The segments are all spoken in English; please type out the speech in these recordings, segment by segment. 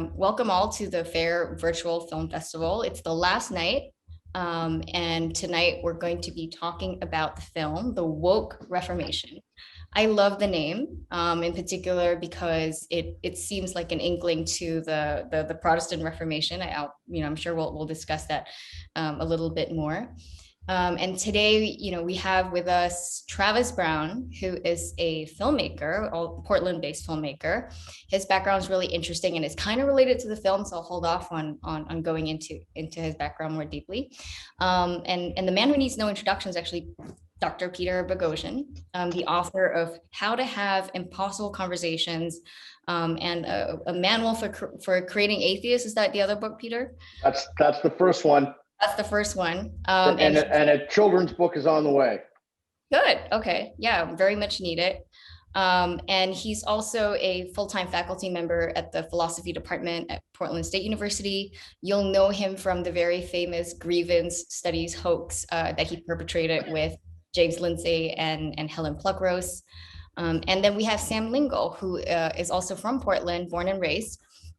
Welcome all to the Fair Virtual Film Festival. It's the last night, and tonight we're going to be talking about the film, The Woke Reformation. I love the name, in particular because it seems like an inkling to the Protestant Reformation. I'm sure we'll discuss that a little bit more. And today, we have with us Travis Brown, who is a filmmaker, a Portland-based filmmaker. His background is really interesting and it's kind of related to the film, so I'll hold off on going into his background more deeply. And the man who needs no introduction is actually Dr. Peter Boghossian, the author of How to Have Impossible Conversations, and a manual for creating atheists. Is that the other book, Peter? That's the first one. That's the first one. And a children's book is on the way. Good. Okay. Yeah, very much needed. And he's also a full-time faculty member at the philosophy department at Portland State University. You'll know him from the very famous grievance studies hoax that he perpetrated with James Lindsay and Helen Pluckrose. And then we have Sam Lingle, who is also from Portland, born and raised.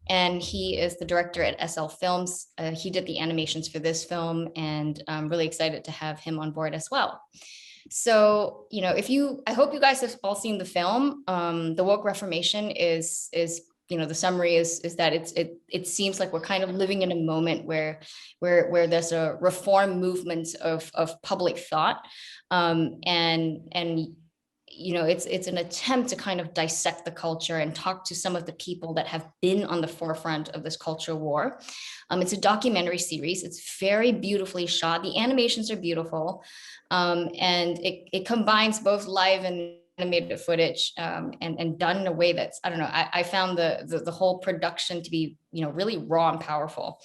And he is the director at SL Films. He did the animations for this film, and I'm really excited to have him on board as well. So, I hope you guys have all seen the film. The Woke Reformation is the summary is that it seems like we're kind of living in a moment where there's a reform movement of public thought, it's an attempt to kind of dissect the culture and talk to some of the people that have been on the forefront of this culture war. It's a documentary series. It's very beautifully shot. The animations are beautiful, and it combines both live and animated footage, and done in a way that's, I don't know, I found the whole production to be, really raw and powerful.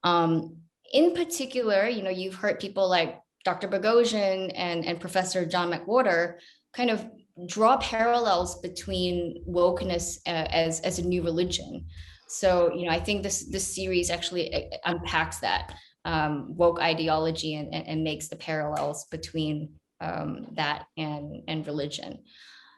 In particular, you've heard people like Dr. Boghossian and Professor John McWhorter kind of draw parallels between wokeness as a new religion. So, I think this series actually unpacks that woke ideology and makes the parallels between that and religion.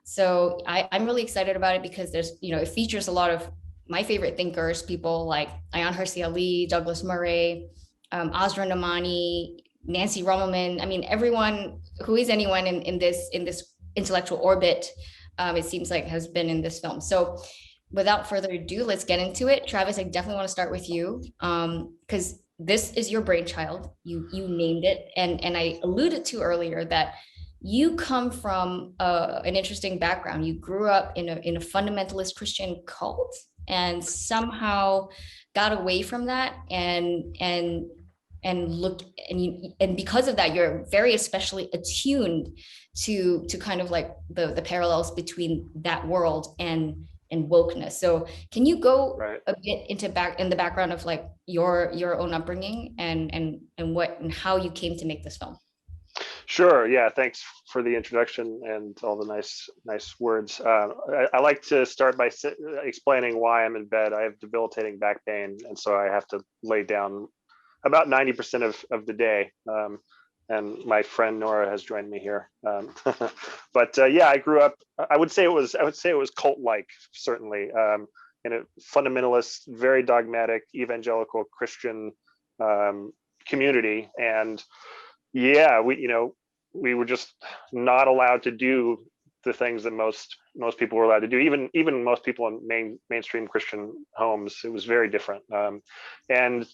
So I'm really excited about it because it features a lot of my favorite thinkers, people like Ayaan Hirsi Ali, Douglas Murray, Azra Namani, Nancy Rommelman. I mean, everyone who is anyone in this intellectual orbit, it seems like, has been in this film. So without further ado, let's get into it. Travis, I definitely want to start with you, because this is your brainchild. You named it, and I alluded to earlier that you come from an interesting background. You grew up in a fundamentalist Christian cult and somehow got away from that and because of that, you're very especially attuned to kind of like the parallels between that world and wokeness. So can you go a bit in the background of like your own upbringing and how you came to make this film? Sure. Yeah. Thanks for the introduction and all the nice words. I like to start by explaining why I'm in bed. I have debilitating back pain, and so I have to lay down about 90% of the day. And my friend Nora has joined me here. But yeah, I grew up, I would say it was cult-like, certainly, in a fundamentalist, very dogmatic, evangelical Christian community. And yeah, we were just not allowed to do the things that most people were allowed to do, even most people in mainstream Christian homes. It was very different, and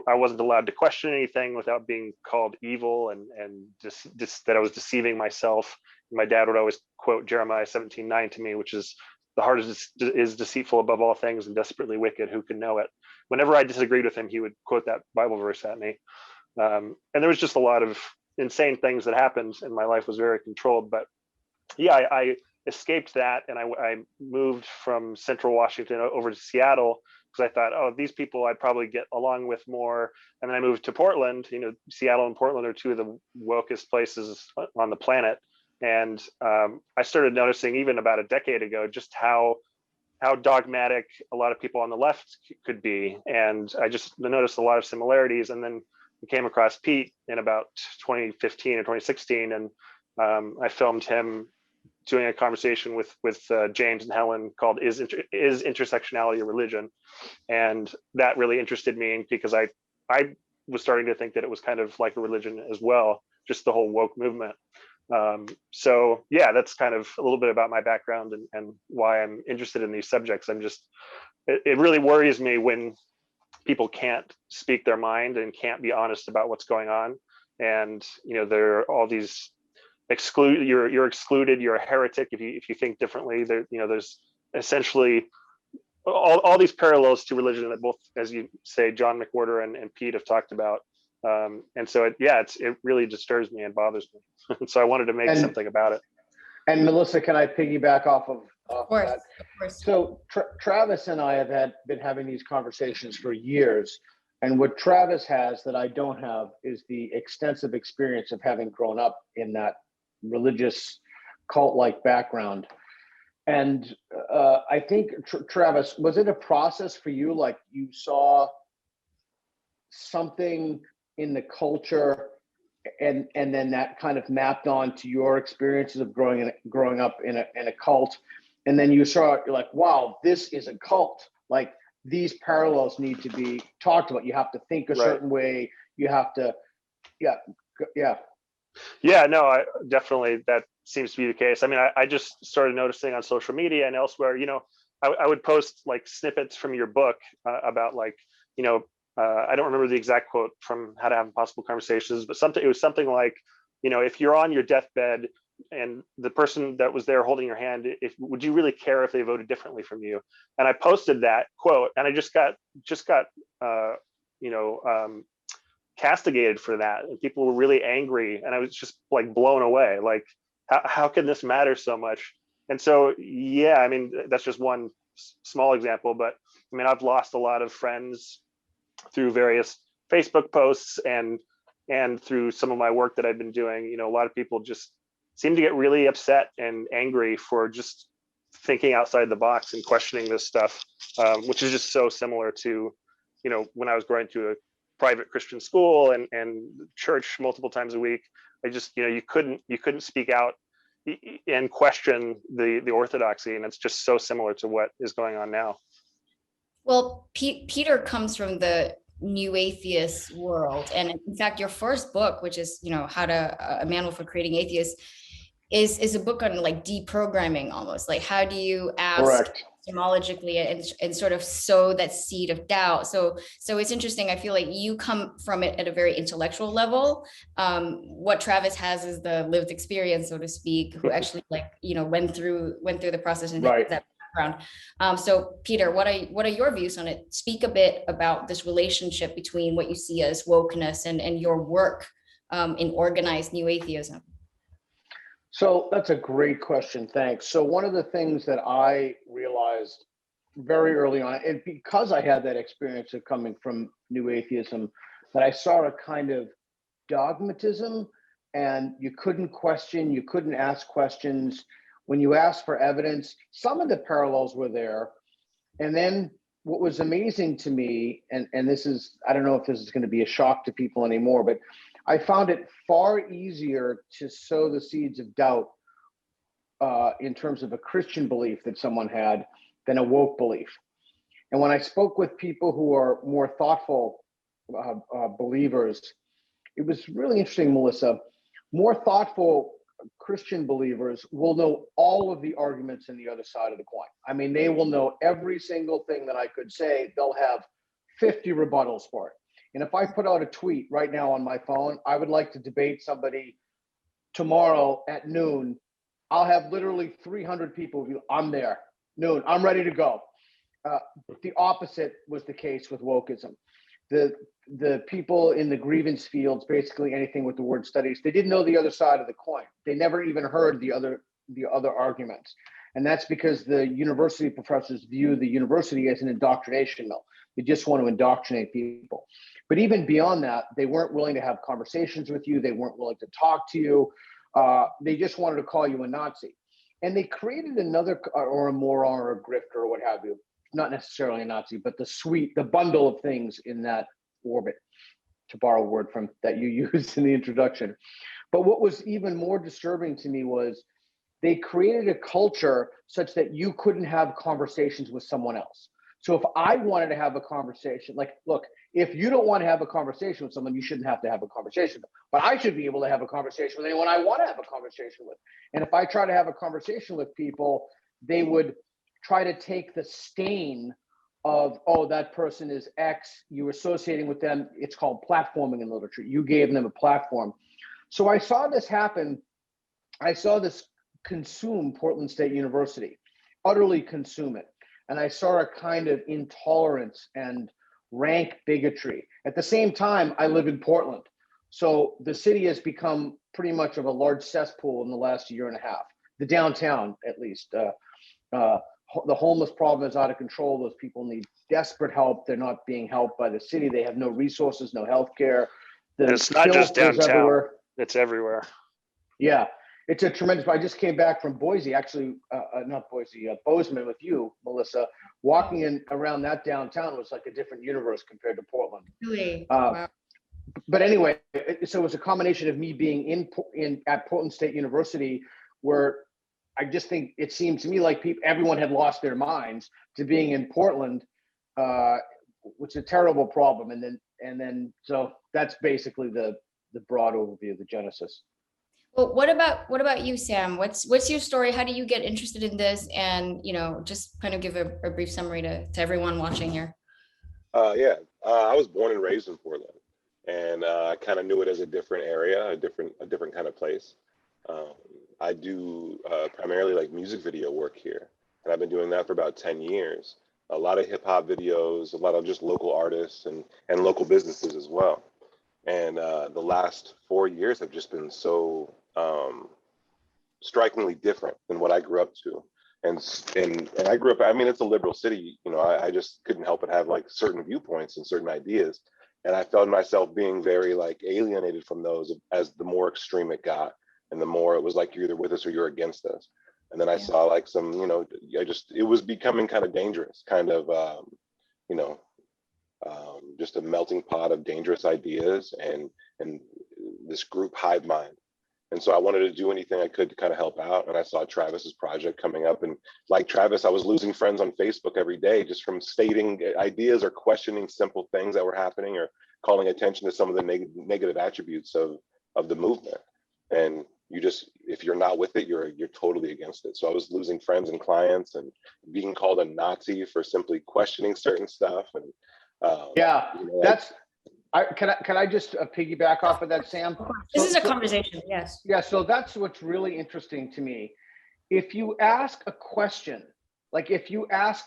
I wasn't allowed to question anything without being called evil and just that I was deceiving myself. My dad would always quote Jeremiah 17:9 to me, which is, "The heart is deceitful above all things and desperately wicked. Who can know it?" Whenever I disagreed with him, he would quote that Bible verse at me, and there was just a lot of insane things that happened, and my life was very controlled. But yeah, I escaped that, and I moved from Central Washington over to Seattle because I thought, oh, these people I'd probably get along with more. And then I moved to Portland. Seattle and Portland are two of the wokest places on the planet. And I started noticing, even about a decade ago, just how dogmatic a lot of people on the left could be. And I just noticed a lot of similarities. And then we came across Pete in about 2015 or 2016, and I filmed him doing a conversation with James and Helen called "Is Intersectionality a Religion?" And that really interested me because I was starting to think that it was kind of like a religion as well, just the whole woke movement. So yeah, that's kind of a little bit about my background and why I'm interested in these subjects. It really worries me when people can't speak their mind and can't be honest about what's going on. And, there are all these you're excluded, you're a heretic if you think differently. There's essentially all these parallels to religion that both, as you say, John McWhorter and Pete have talked about. And so it really disturbs me and bothers me. And so I wanted to make something about it. And Melissa, can I piggyback off of course, that? of course. So Travis and I have been having these conversations for years. And what Travis has that I don't have is the extensive experience of having grown up in that religious cult-like background. And I think, Travis, was it a process for you? Like you saw something in the culture and then that kind of mapped on to your experiences of growing up in a cult. And then you're like, wow, this is a cult. Like these parallels need to be talked about. You have to think a certain way. You have to, Yeah, no, definitely that seems to be the case. I mean, I just started noticing on social media and elsewhere, I would post like snippets from your book about like, I don't remember the exact quote from How to Have Impossible Conversations, but it was something like, if you're on your deathbed and the person that was there holding your hand, would you really care if they voted differently from you? And I posted that quote, and I just got castigated for that, and people were really angry, and I was just like blown away. Like, how can this matter so much? And so, yeah, I mean, that's just one small example, but I mean, I've lost a lot of friends through various Facebook posts and through some of my work that I've been doing. A lot of people just seem to get really upset and angry for just thinking outside the box and questioning this stuff, which is just so similar to, when I was going to a private Christian school and church multiple times a week. I just, you couldn't speak out and question the orthodoxy, and it's just so similar to what is going on now. Well, Peter comes from the new atheist world, and in fact, your first book, which is a manual for creating atheists, is a book on like deprogramming, almost like how do you ask etymologically and sort of sow that seed of doubt. So it's interesting. I feel like you come from it at a very intellectual level. What Travis has is the lived experience, so to speak, who actually went through the process and had that background. So Peter, what are your views on it? Speak a bit about this relationship between what you see as wokeness and your work in organized new atheism. So that's a great question. Thanks. So one of the things that I realized very early on, and because I had that experience of coming from new atheism, that I saw a kind of dogmatism, and you couldn't question, you couldn't ask questions. When you asked for evidence, some of the parallels were there. And then what was amazing to me, and this is, I don't know if this is going to be a shock to people anymore, but I found it far easier to sow the seeds of doubt in terms of a Christian belief that someone had than a woke belief. And when I spoke with people who are more thoughtful believers, it was really interesting, Melissa. More thoughtful Christian believers will know all of the arguments in the other side of the coin. I mean, they will know every single thing that I could say. They'll have 50 rebuttals for it. And if I put out a tweet right now on my phone, I would like to debate somebody tomorrow at noon, I'll have literally 300 people. I'm there, noon, I'm ready to go. The opposite was the case with wokeism. The people in the grievance fields, basically anything with the word studies, they didn't know the other side of the coin. They never even heard the other arguments. And that's because the university professors view the university as an indoctrination mill. They just want to indoctrinate people. But even beyond that, they weren't willing to have conversations with you. They weren't willing to talk to you. They just wanted to call you a Nazi. And they created another, or a moron or a grifter or what have you. Not necessarily a Nazi, but the bundle of things in that orbit, to borrow a word from that you used in the introduction. But what was even more disturbing to me was they created a culture such that you couldn't have conversations with someone else. So if I wanted to have a conversation, like, look, if you don't want to have a conversation with someone, you shouldn't have to have a conversation. But I should be able to have a conversation with anyone I want to have a conversation with. And if I try to have a conversation with people, they would try to take the stain of, oh, that person is X, you're associating with them. It's called platforming in literature. You gave them a platform. So I saw this happen. I saw this consume Portland State University, utterly consume it. And I saw a kind of intolerance and rank bigotry. At the same time, I live in Portland. So the city has become pretty much of a large cesspool in the last year and a half, the downtown at least. The homeless problem is out of control. Those people need desperate help. They're not being helped by the city. They have no resources, no health care. It's not just downtown, everywhere. It's everywhere. Yeah, it's a tremendous, I just came back from Boise, actually, not Boise, Bozeman with you, Melissa. Walking in around that downtown was like a different universe compared to Portland. Really? Wow. But anyway, so it was a combination of me being at Portland State University, where I just think it seemed to me like everyone had lost their minds, to being in Portland, which is a terrible problem. And then so that's basically the broad overview of the genesis. Well, what about you, Sam? What's your story? How do you get interested in this? And, just kind of give a brief summary to everyone watching here. I was born and raised in Portland, and I kind of knew it as a different area, a different kind of place. I do primarily like music video work here, and I've been doing that for about 10 years. A lot of hip hop videos, a lot of just local artists and local businesses as well. And the last 4 years have just been so strikingly different than what I grew up to. And I grew up, I mean, it's a liberal city, I just couldn't help but have like certain viewpoints and certain ideas. And I felt myself being very like alienated from those as the more extreme it got. And the more it was like, you're either with us or you're against us. And then I saw like some, it was becoming kind of dangerous, kind of, just a melting pot of dangerous ideas and this group hive mind. And so I wanted to do anything I could to kind of help out. And I saw Travis's project coming up. And like Travis, I was losing friends on Facebook every day just from stating ideas or questioning simple things that were happening or calling attention to some of the negative attributes of the movement. And if you're not with it, you're totally against it. So I was losing friends and clients and being called a Nazi for simply questioning certain stuff. And can I just piggyback off of that, Sam? This is a conversation, yes. Yeah, so that's what's really interesting to me. If you ask a question, like if you ask,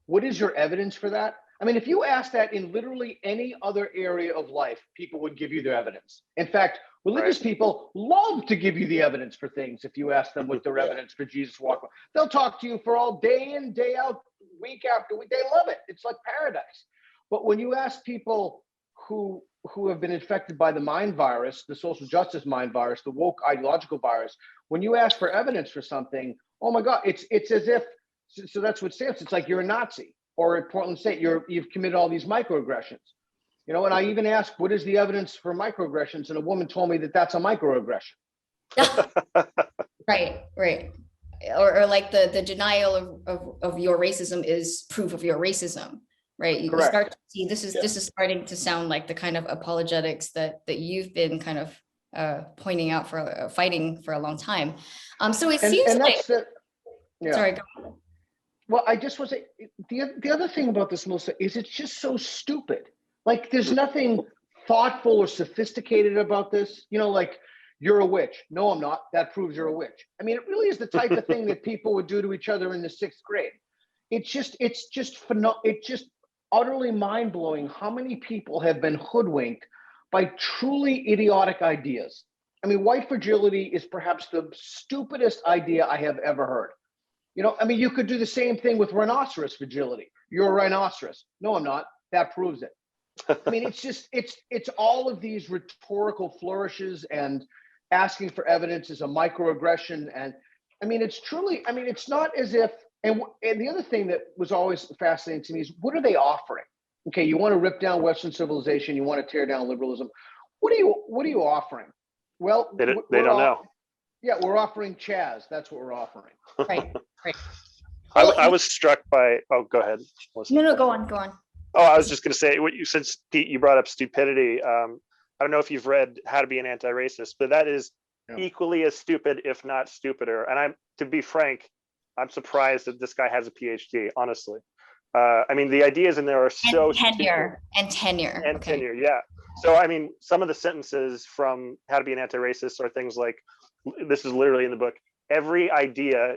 what is your evidence for that? I mean, if you ask that in literally any other area of life, people would give you their evidence. In fact, religious people love to give you the evidence for things. If you ask them what their evidence for Jesus walk, they'll talk to you for all day in, day out, week after week. They love it. It's like paradise. But when you ask people who have been infected by the mind virus, the social justice mind virus, the woke ideological virus, when you ask for evidence for something, oh my God, it's as if, so that's what Sam says, it's like you're a Nazi, or at Portland State, you've committed all these microaggressions. And I even asked, what is the evidence for microaggressions? And a woman told me that that's a microaggression. Right. Or like the denial of your racism is proof of your racism. Right. You start to see this is starting to sound like the kind of apologetics that you've been kind of pointing out fighting for a long time. So it seems like sorry, go on. Well, I just want to say the other thing about this, Melissa, is it's just so stupid. Like there's nothing thoughtful or sophisticated about this. Like you're a witch. No, I'm not. That proves you're a witch. I mean, it really is the type of thing that people would do to each other in the 6th grade. It's just utterly mind-blowing how many people have been hoodwinked by truly idiotic ideas. I mean, white fragility is perhaps the stupidest idea I have ever heard. I mean, you could do the same thing with rhinoceros fragility. You're a rhinoceros. No, I'm not. That proves it. I mean, it's all of these rhetorical flourishes and asking for evidence is a microaggression. And I mean, it's not as if, and the other thing that was always fascinating to me is, what are they offering? Okay, you want to rip down Western civilization, you want to tear down liberalism. What are you offering? Well, they don't know. Yeah, we're offering Chaz. That's what we're offering. Right, right. I was struck by, oh, go ahead. No, go on, go on. Oh, I was just going to say, since Pete, you brought up stupidity. I don't know if you've read How to Be an Anti-Racist, but that is equally as stupid, if not stupider. And to be frank, I'm surprised that this guy has a PhD, honestly. I mean, the ideas in there are so tenure and tenure. Tenure, yeah. So, I mean, some of the sentences from How to Be an Anti-Racist are things like, this is literally in the book, every idea,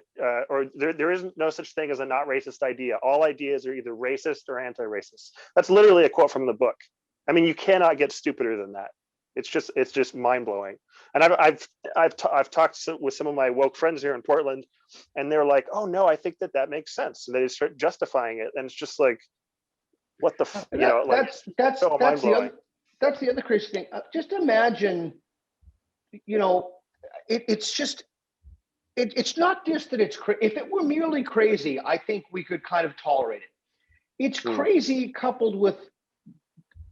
or there is no such thing as a not racist idea. All ideas are either racist or anti-racist. That's literally a quote from the book. I mean, you cannot get stupider than that. It's just mind-blowing. And I've talked with some of my woke friends here in Portland, and they're like, oh no, I think that makes sense. And they start justifying it, and it's just like, what the that's so mind-blowing. That's the other crazy thing. Just imagine, it's not just that it's crazy. If it were merely crazy, I think we could kind of tolerate it. It's crazy coupled with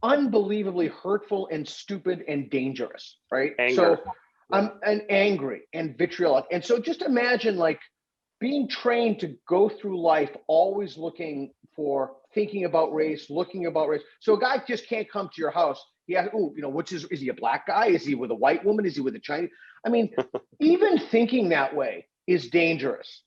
unbelievably hurtful and stupid and dangerous, right? Anger. So and angry and vitriolic. And so just imagine like being trained to go through life always thinking about race, looking about race. So a guy just can't come to your house. Yeah, is he a black guy? Is he with a white woman? Is he with a Chinese? I mean, even thinking that way is dangerous.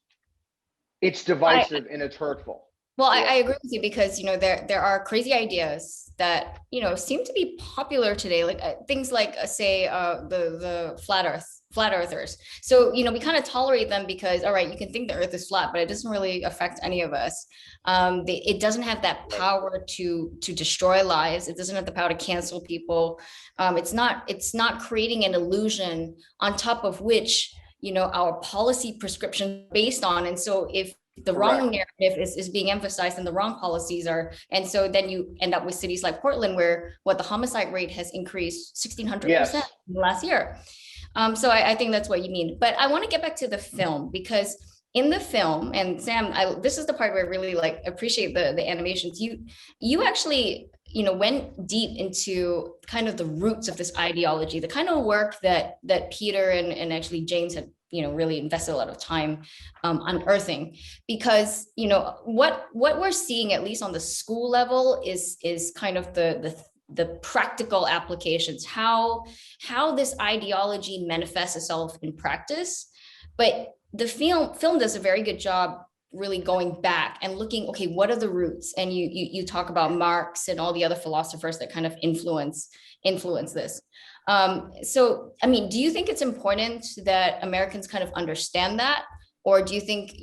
It's divisive and it's hurtful. Well, I agree with you because, there are crazy ideas that, seem to be popular today, like things like, say, the flat earthers. So, we kind of tolerate them because, all right, you can think the earth is flat, but it doesn't really affect any of us. It doesn't have that power to destroy lives. It doesn't have the power to cancel people. It's not creating an illusion on top of which, our policy prescription based on. And so if the wrong narrative is being emphasized and the wrong policies are, and so then you end up with cities like Portland where the homicide rate has increased 1,600% in the last year. So I think that's what you mean. But I want to get back to the film because in the film, and Sam, this is the part where I really appreciate the animations. You actually, went deep into kind of the roots of this ideology, the kind of work that Peter and actually James had really invested a lot of time unearthing, because what we're seeing, at least on the school level, is kind of the practical applications, how this ideology manifests itself in practice. But the film does a very good job really going back and looking, okay, what are the roots? And you talk about Marx and all the other philosophers that kind of influence this. So, I mean, do you think it's important that Americans kind of understand that? Or do you think,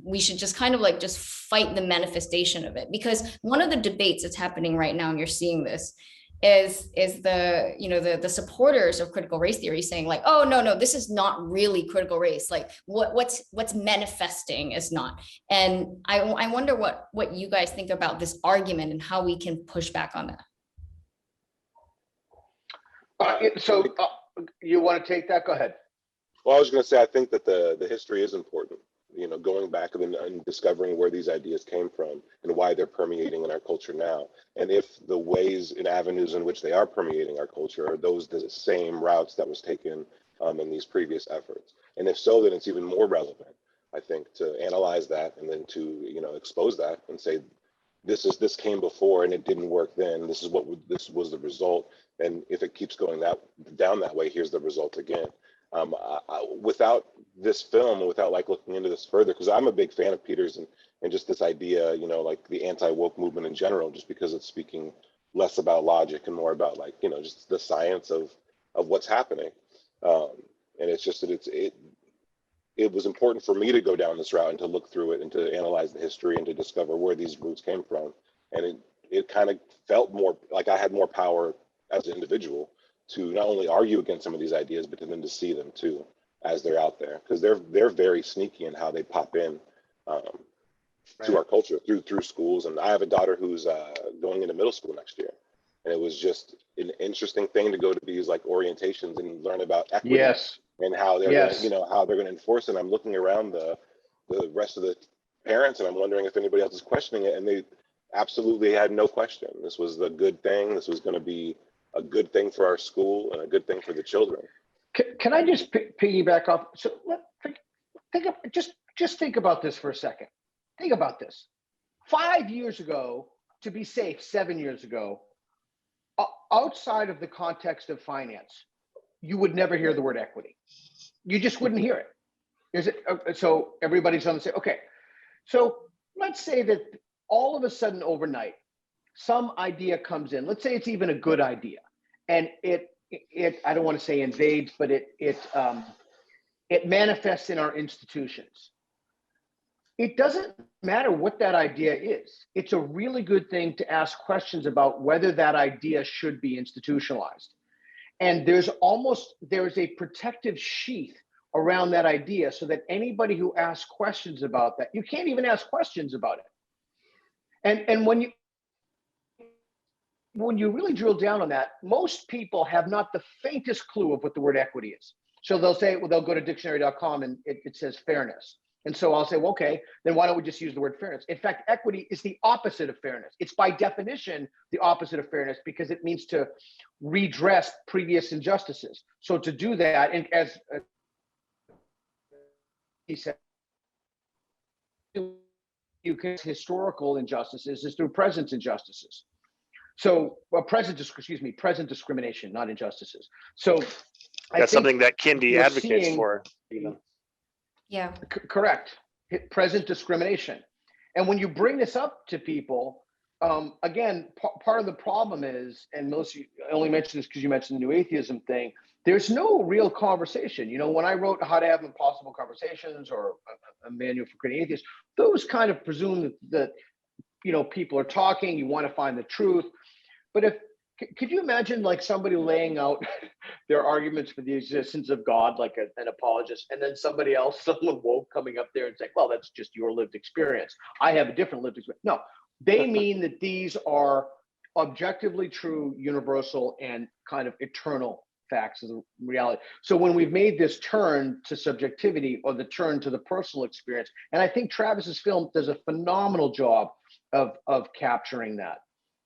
we should just kind of just fight the manifestation of it? Because one of the debates that's happening right now, and you're seeing this, is the supporters of critical race theory saying like, oh, no, this is not really critical race. Like what's manifesting is not. And I wonder what you guys think about this argument and how we can push back on that. You want to take that? Go ahead. Well, I was going to say, I think that the history is important, going back and discovering where these ideas came from and why they're permeating in our culture now. And if the ways and avenues in which they are permeating our culture are the same routes that was taken in these previous efforts. And if so, then it's even more relevant, I think, to analyze that and then to, expose that and say, this came before and it didn't work then. This was the result. And if it keeps going down that way, here's the result again. Without this film and without looking into this further, because I'm a big fan of Peter's and just this idea, the anti-woke movement in general, just because it's speaking less about logic and more about just the science of what's happening. And it's just that it was important for me to go down this route and to look through it and to analyze the history and to discover where these roots came from. And it kind of felt more like I had more power as an individual to not only argue against some of these ideas, but then to see them too as they're out there, because they're very sneaky in how they pop in to our culture through schools. And I have a daughter who's going into middle school next year, and it was just an interesting thing to go to these orientations and learn about equity and how they're how they're going to enforce it. And I'm looking around the rest of the parents, and I'm wondering if anybody else is questioning it, and they absolutely had no question. This was the good thing. This was going to be a good thing for our school and a good thing for the children. Can I just piggyback off? So just think about this for a second. Think about this. 5 years ago, to be safe, 7 years ago, outside of the context of finance, you would never hear the word equity. You just wouldn't hear it. So everybody's on the same. Okay. So let's say that all of a sudden overnight, some idea comes in. Let's say it's even a good idea, and it I don't want to say invades, but it manifests in our institutions. It doesn't matter what that idea is. It's a really good thing to ask questions about whether that idea should be institutionalized. And there's a protective sheath around that idea so that anybody who asks questions about that, you can't even ask questions about it. And when you really drill down on that, most people have not the faintest clue of what the word equity is. So they'll say, well, they'll go to dictionary.com and it says fairness. And so I'll say, well, okay, then why don't we just use the word fairness? In fact, equity is the opposite of fairness. It's by definition the opposite of fairness because it means to redress previous injustices. So to do that, and as he said, you can historical injustices is through present injustices. So present discrimination, not injustices. So that's something that Kendi advocates for. Yeah. Correct. Present discrimination. And when you bring this up to people, again, part of the problem is, and Melissa, I only mentioned this because you mentioned the new atheism thing, there's no real conversation. You know, when I wrote How to Have Impossible Conversations or a manual for creating atheists, those kind of presume that you know, people are talking, you want to find the truth. But could you imagine like somebody laying out their arguments for the existence of God, like an apologist, and then somebody else, someone woke, coming up there and saying, well, that's just your lived experience. I have a different lived experience. No, they mean that these are objectively true, universal, and kind of eternal facts of the reality. So when we've made this turn to subjectivity or the turn to the personal experience, and I think Travis's film does a phenomenal job of capturing that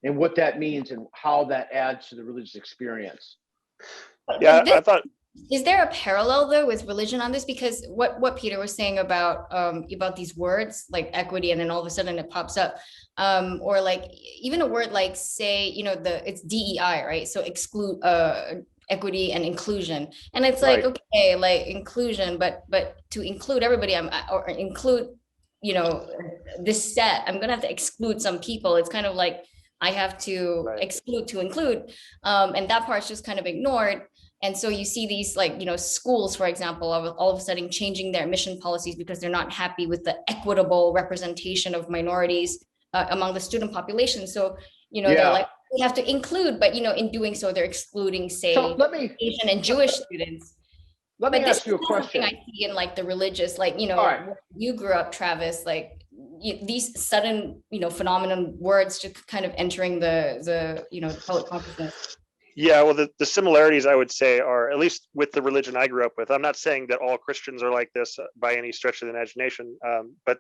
and what that means and how that adds to the religious experience. Yeah, I thought. Is there a parallel though with religion on this? Because what Peter was saying about these words like equity, and then all of a sudden it pops up, or like even a word like, say, you know, it's DEI, right? So exclude equity and inclusion, and it's like, right, okay, like inclusion, but to include everybody, or include, you know, this set, I'm gonna have to exclude some people. It's kind of like I have to exclude to include, and that part's just kind of ignored. And so you see these, like, you know, schools, for example, all of a sudden changing their admission policies because they're not happy with the equitable representation of minorities among the student population. So, you know, they're like, we have to include, but, you know, in doing so, they're excluding, say, Asian and Jewish students. Let me ask you a question. I see in like the religious, like, you know, where you grew up, Travis, like these sudden, you know, phenomenon words just kind of entering the you know, public consciousness. Yeah, well, the similarities I would say are, at least with the religion I grew up with, I'm not saying that all Christians are like this by any stretch of the imagination, but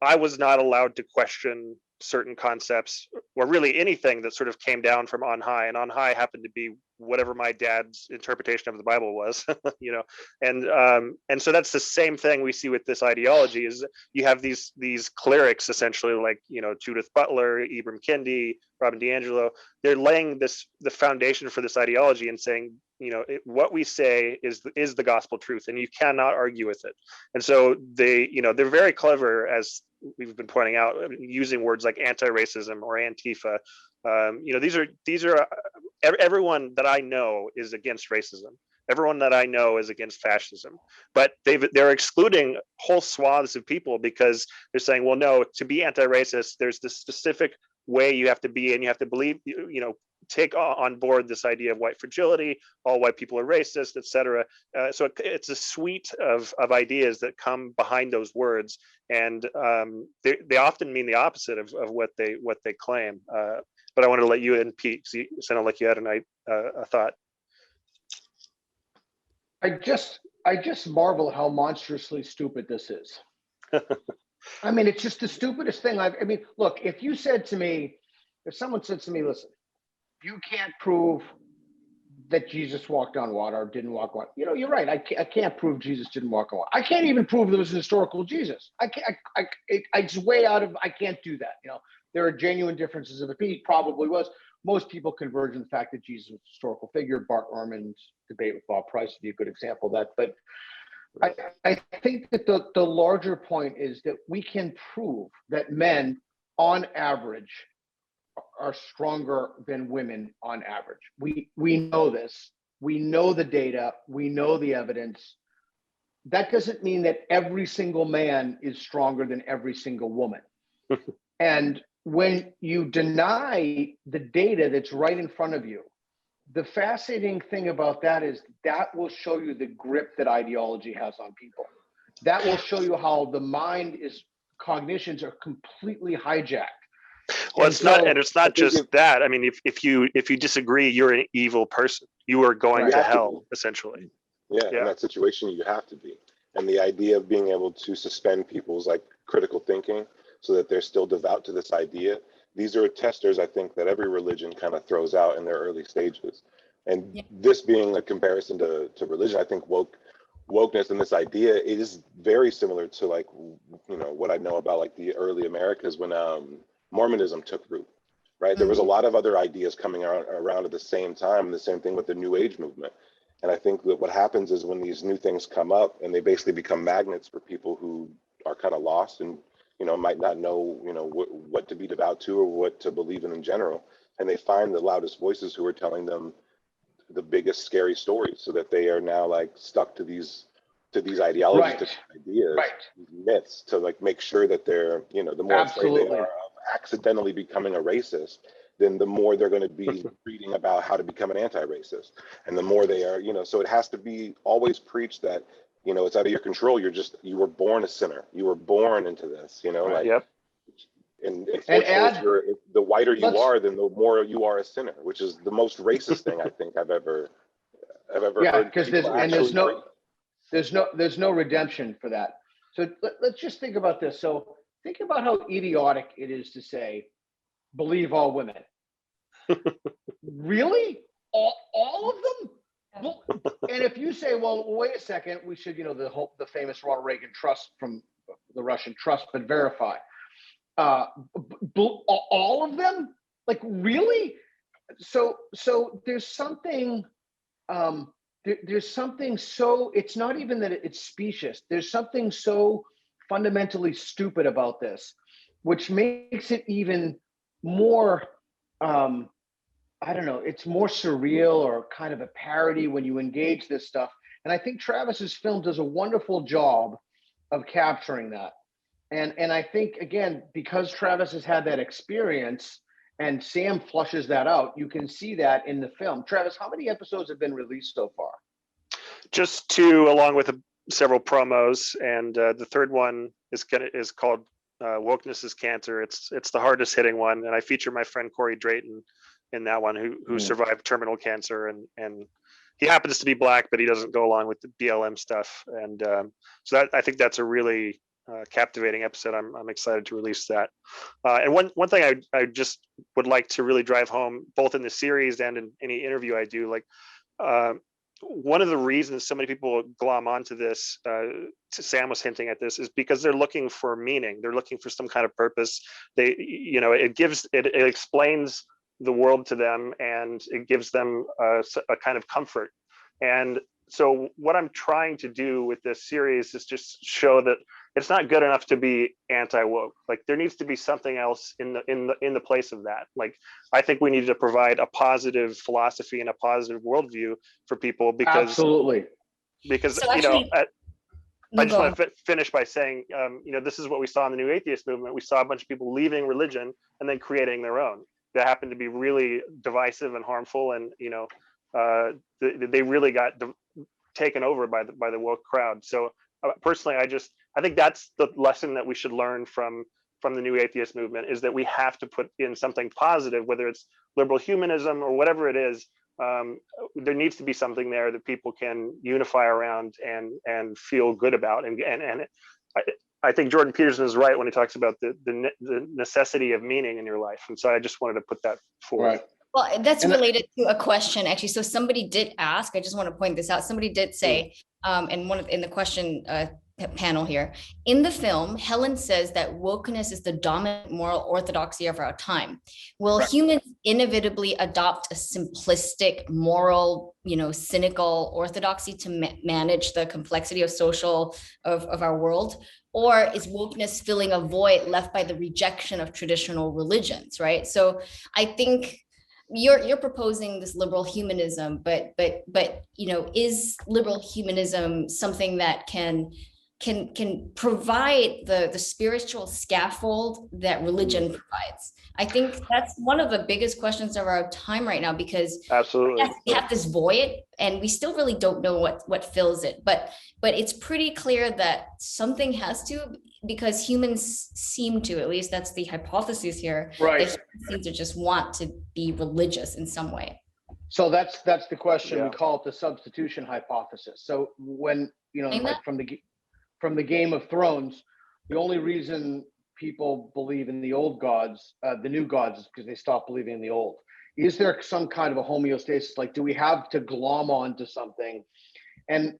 I was not allowed to question certain concepts or really anything that sort of came down from on high, and on high happened to be whatever my dad's interpretation of the Bible was, you know, and so that's the same thing we see with this ideology. Is you have these clerics essentially, like, you know, Judith Butler, Ibram Kendi, Robin DiAngelo. They're laying the foundation for this ideology and saying, you know, what we say is the gospel truth, and you cannot argue with it. And so they, you know, they're very clever, as we've been pointing out, using words like anti-racism or Antifa. You know, these are everyone that I know is against racism. Everyone that I know is against fascism, but they're excluding whole swaths of people because they're saying, well, no, to be anti-racist, there's this specific way you have to be, and you have to believe, you know, take on board this idea of white fragility, all white people are racist, etc. So it's a suite of ideas that come behind those words, and they often mean the opposite of what they claim. But I wanted to let you in, Pete, because it sounded like you had a thought. I just marvel how monstrously stupid this is. I mean, it's just the stupidest thing I mean, look, if someone said to me, listen, you can't prove that Jesus walked on water or didn't walk on. You know, you're right. I can't prove Jesus didn't walk on water. I can't even prove there was an historical Jesus. It's way out of. I can't do that. You know, there are genuine differences of opinion. Probably was. Most people converge on the fact that Jesus was a historical figure. Bart Ehrman's debate with Bob Price would be a good example of that. But I think that the larger point is that we can prove that men, on average, are stronger than women on average. We know this. We know the data. We know the evidence. That doesn't mean that every single man is stronger than every single woman. And when you deny the data that's right in front of you, the fascinating thing about that is that will show you the grip that ideology has on people. That will show you how the mind cognitions are completely hijacked. Well, it's not just that. I mean, if you disagree, you're an evil person. You are going to hell, essentially. Yeah, in that situation, you have to be. And the idea of being able to suspend people's like critical thinking so that they're still devout to this idea. These are testers, I think, that every religion kind of throws out in their early stages. And this being a comparison to religion, I think wokeness and this idea, it is very similar to like, you know, what I know about like the early Americas when Mormonism took root, right? There was a lot of other ideas coming around at the same time, and the same thing with the New Age movement. And I think that what happens is when these new things come up and they basically become magnets for people who are kind of lost and, you know, might not know, you know, what to be devout to or what to believe in general. And they find the loudest voices who are telling them the biggest scary stories, so that they are now like stuck to these ideologies, to ideas, myths, to like make sure that they're, you know, the more afraid they are of accidentally becoming a racist, then the more they're going to be reading about how to become an anti-racist. And the more they are, you know, so it has to be always preached that, you know, it's out of your control. You were born a sinner. You were born into this, you know, like, and fortunately, the whiter you are, then the more you are a sinner, which is the most racist thing I think I've ever heard. Because there's no redemption for that. So let's just think about this. So think about how idiotic it is to say, believe all women. Really? All of them? Well, and if you say, well, wait a second, we should, you know, the famous Ronald Reagan trust from the Russian trust, but verify. All of them? Like, really? So there's something, there's something so, it's not even that it's specious. There's something so fundamentally stupid about this, which makes it even more, I don't know, it's more surreal or kind of a parody when you engage this stuff. And I think Travis's film does a wonderful job of capturing that. And I think, again, because Travis has had that experience and Sam flushes that out, you can see that in the film. Travis, how many episodes have been released so far? Just 2, along with several promos. And the third one is called Wokeness is Cancer. It's the hardest hitting one. And I feature my friend Corey Drayton in that one, who survived terminal cancer, and he happens to be Black, but he doesn't go along with the BLM stuff. And so I think that's a really captivating episode. I'm excited to release that. And one thing I just would like to really drive home, both in the series and in any interview I do, like one of the reasons so many people glom onto this, Sam was hinting at this, is because they're looking for meaning. They're looking for some kind of purpose. They, you know, it explains the world to them, and it gives them a kind of comfort. And so what I'm trying to do with this series is just show that it's not good enough to be anti-woke. Like, there needs to be something else in the place of that. Like, I think we need to provide a positive philosophy and a positive worldview for people, because so actually, you know, I just want to finish by saying, you know, this is what we saw in the New Atheist movement. We saw a bunch of people leaving religion and then creating their own that happened to be really divisive and harmful, and, you know, they really got taken over by the woke crowd. So personally, I think that's the lesson that we should learn from the New Atheist movement, is that we have to put in something positive, whether it's liberal humanism or whatever it is. There needs to be something there that people can unify around and feel good about. And I think Jordan Peterson is right when he talks about the necessity of meaning in your life. And so I just wanted to put that forward. Right. Well, that's And related to a question, actually. So somebody did ask, I just want to point this out. Somebody did say, in the question panel here, in the film, Helen says that wokeness is the dominant moral orthodoxy of our time. Will Correct. humans inevitably adopt a simplistic, moral, cynical orthodoxy to manage the complexity of our world? Or is wokeness filling a void left by the rejection of traditional religions, right? So I think you're proposing this liberal humanism, but is liberal humanism something that can provide the spiritual scaffold that religion provides? I think that's one of the biggest questions of our time right now, because Absolutely. we have this void and we still really don't know what fills it, but it's pretty clear that something has to, because humans seem to, at least that's the hypothesis here, Right. that humans seem to just want to be religious in some way. So that's the question. Yeah. We call it the substitution hypothesis. So when, Name like from the Game of Thrones, the only reason people believe in the old gods, the new gods, is because they stopped believing in the old. Is there some kind of a homeostasis? Like, do we have to glom onto something? And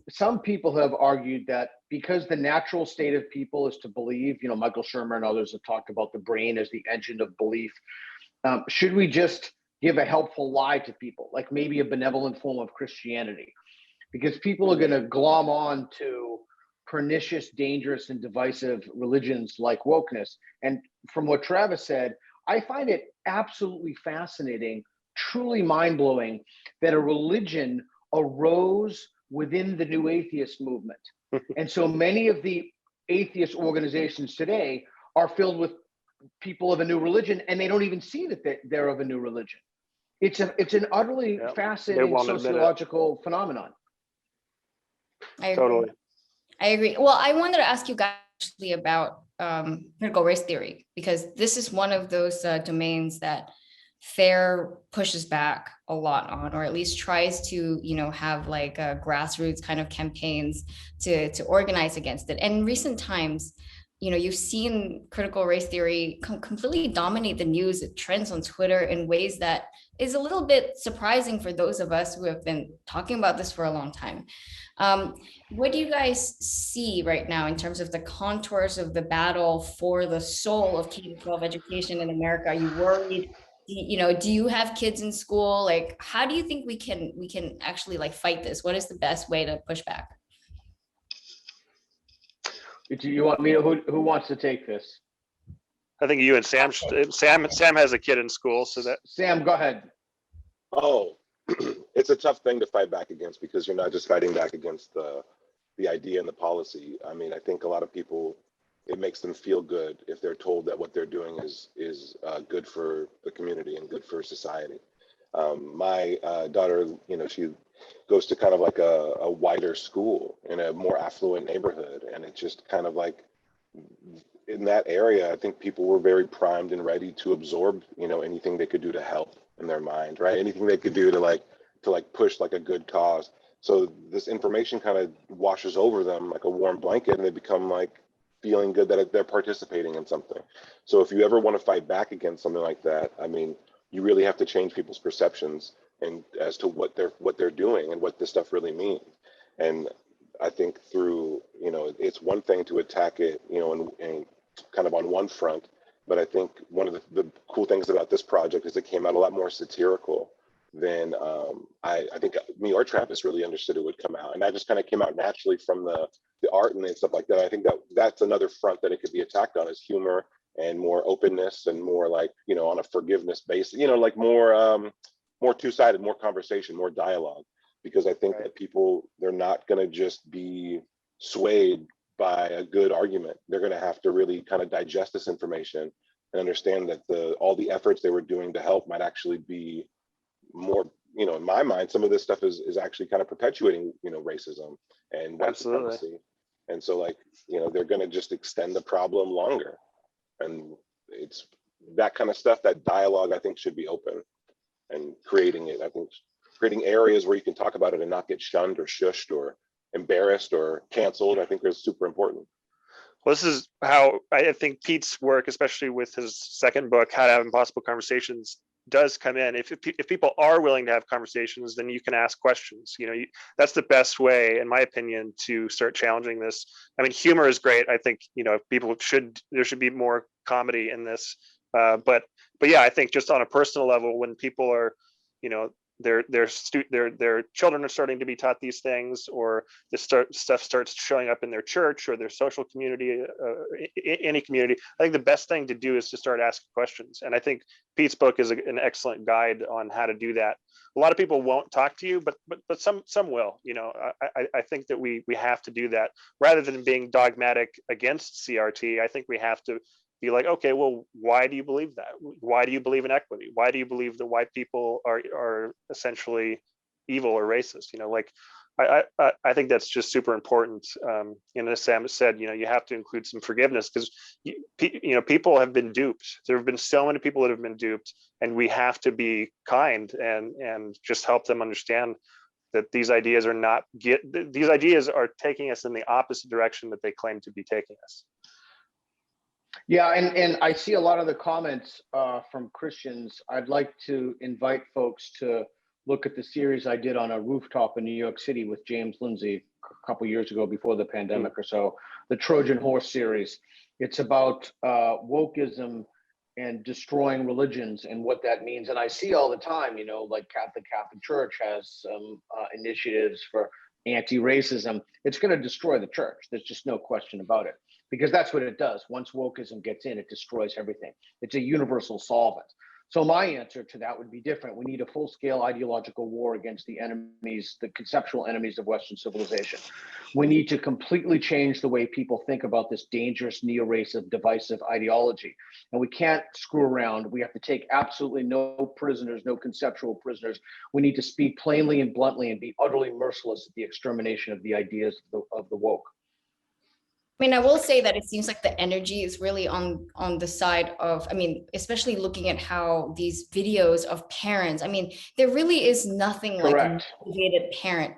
some people have argued that because the natural state of people is to believe, Michael Shermer and others have talked about the brain as the engine of belief. Should we just give a helpful lie to people, like maybe a benevolent form of Christianity? Because people are going to glom on to pernicious, dangerous, and divisive religions like wokeness. And from what Travis said, I find it absolutely fascinating, truly mind-blowing, that a religion arose within the new atheist movement. And so many of the atheist organizations today are filled with people of a new religion, and they don't even see that they're of a new religion. It's an utterly fascinating sociological phenomenon. I agree. Totally. I agree. Well, I wanted to ask you guys actually about critical race theory, because this is one of those domains that FAIR pushes back a lot on, or at least tries to, have like grassroots kind of campaigns to organize against it. And in recent times, you've seen critical race theory completely dominate the news. It trends on Twitter in ways that is a little bit surprising for those of us who have been talking about this for a long time. What do you guys see right now in terms of the contours of the battle for the soul of K-12 education in America? Are you worried? Do you have kids in school? Like, how do you think we can actually like fight this? What is the best way to push back? Do you want me to, who wants to take this? I think you and Sam has a kid in school, so that. Sam, go ahead. Oh, it's a tough thing to fight back against, because you're not just fighting back against the idea and the policy. I mean, I think a lot of people, it makes them feel good if they're told that what they're doing is good for the community and good for society. My daughter, she goes to kind of like a wider school in a more affluent neighborhood, and it's just kind of like, in that area, I think people were very primed and ready to absorb, anything they could do to help in their mind, right? Anything they could do to push like a good cause. So this information kind of washes over them like a warm blanket, and they become like feeling good that they're participating in something. So if you ever want to fight back against something like that, I mean, you really have to change people's perceptions and as to what they're doing and what this stuff really means. And I think through, it's one thing to attack it, and kind of on one front, but I think one of the cool things about this project is it came out a lot more satirical than I think me or Travis really understood it would come out. And that just kind of came out naturally from the art and stuff like that. I think that's another front that it could be attacked on, is humor and more openness and more like, on a forgiveness basis, like more two-sided, more conversation, more dialogue. Because I think that people, they're not going to just be swayed by a good argument. They're going to have to really kind of digest this information and understand that all the efforts they were doing to help might actually be more, in my mind, some of this stuff is actually kind of perpetuating, racism and white supremacy. And so like, they're going to just extend the problem longer. And it's that kind of stuff, that dialogue, I think, should be open, and creating it, I think, creating areas where you can talk about it and not get shunned or shushed or embarrassed or canceled, I think is super important. Well, this is how I think Pete's work, especially with his second book, How to Have Impossible Conversations, does come in, if people are willing to have conversations, then you can ask questions. That's the best way, in my opinion, to start challenging this. I mean, humor is great. I think there should be more comedy in this. But yeah, I think just on a personal level, when people are, their children are starting to be taught these things, or this stuff starts showing up in their church or their social community, any community, I think the best thing to do is to start asking questions. And I think Pete's book is an excellent guide on how to do that. A lot of people won't talk to you, but some will. I think that we have to do that rather than being dogmatic against CRT. I think we have to be like, okay, well, why do you believe that? Why do you believe in equity? Why do you believe that white people are essentially evil or racist? I think that's just super important. As Sam said, you have to include some forgiveness, because people have been duped. There have been so many people that have been duped, and we have to be kind and just help them understand that these ideas are taking us in the opposite direction that they claim to be taking us. Yeah, and I see a lot of the comments from Christians. I'd like to invite folks to look at the series I did on a rooftop in New York City with James Lindsay a couple years ago, before the pandemic or so, the Trojan Horse series. It's about wokeism and destroying religions and what that means. And I see all the time, like Catholic Church has some initiatives for anti-racism. It's going to destroy the church. There's just no question about it, because that's what it does. Once wokeism gets in, it destroys everything. It's a universal solvent. So my answer to that would be different. We need a full-scale ideological war against the enemies, the conceptual enemies of Western civilization. We need to completely change the way people think about this dangerous neo-racist divisive ideology. And we can't screw around. We have to take absolutely no prisoners, no conceptual prisoners. We need to speak plainly and bluntly and be utterly merciless at the extermination of the ideas of the woke. I mean, I will say that it seems like the energy is really on the side of, especially looking at how these videos of parents, there really is nothing like a motivated parent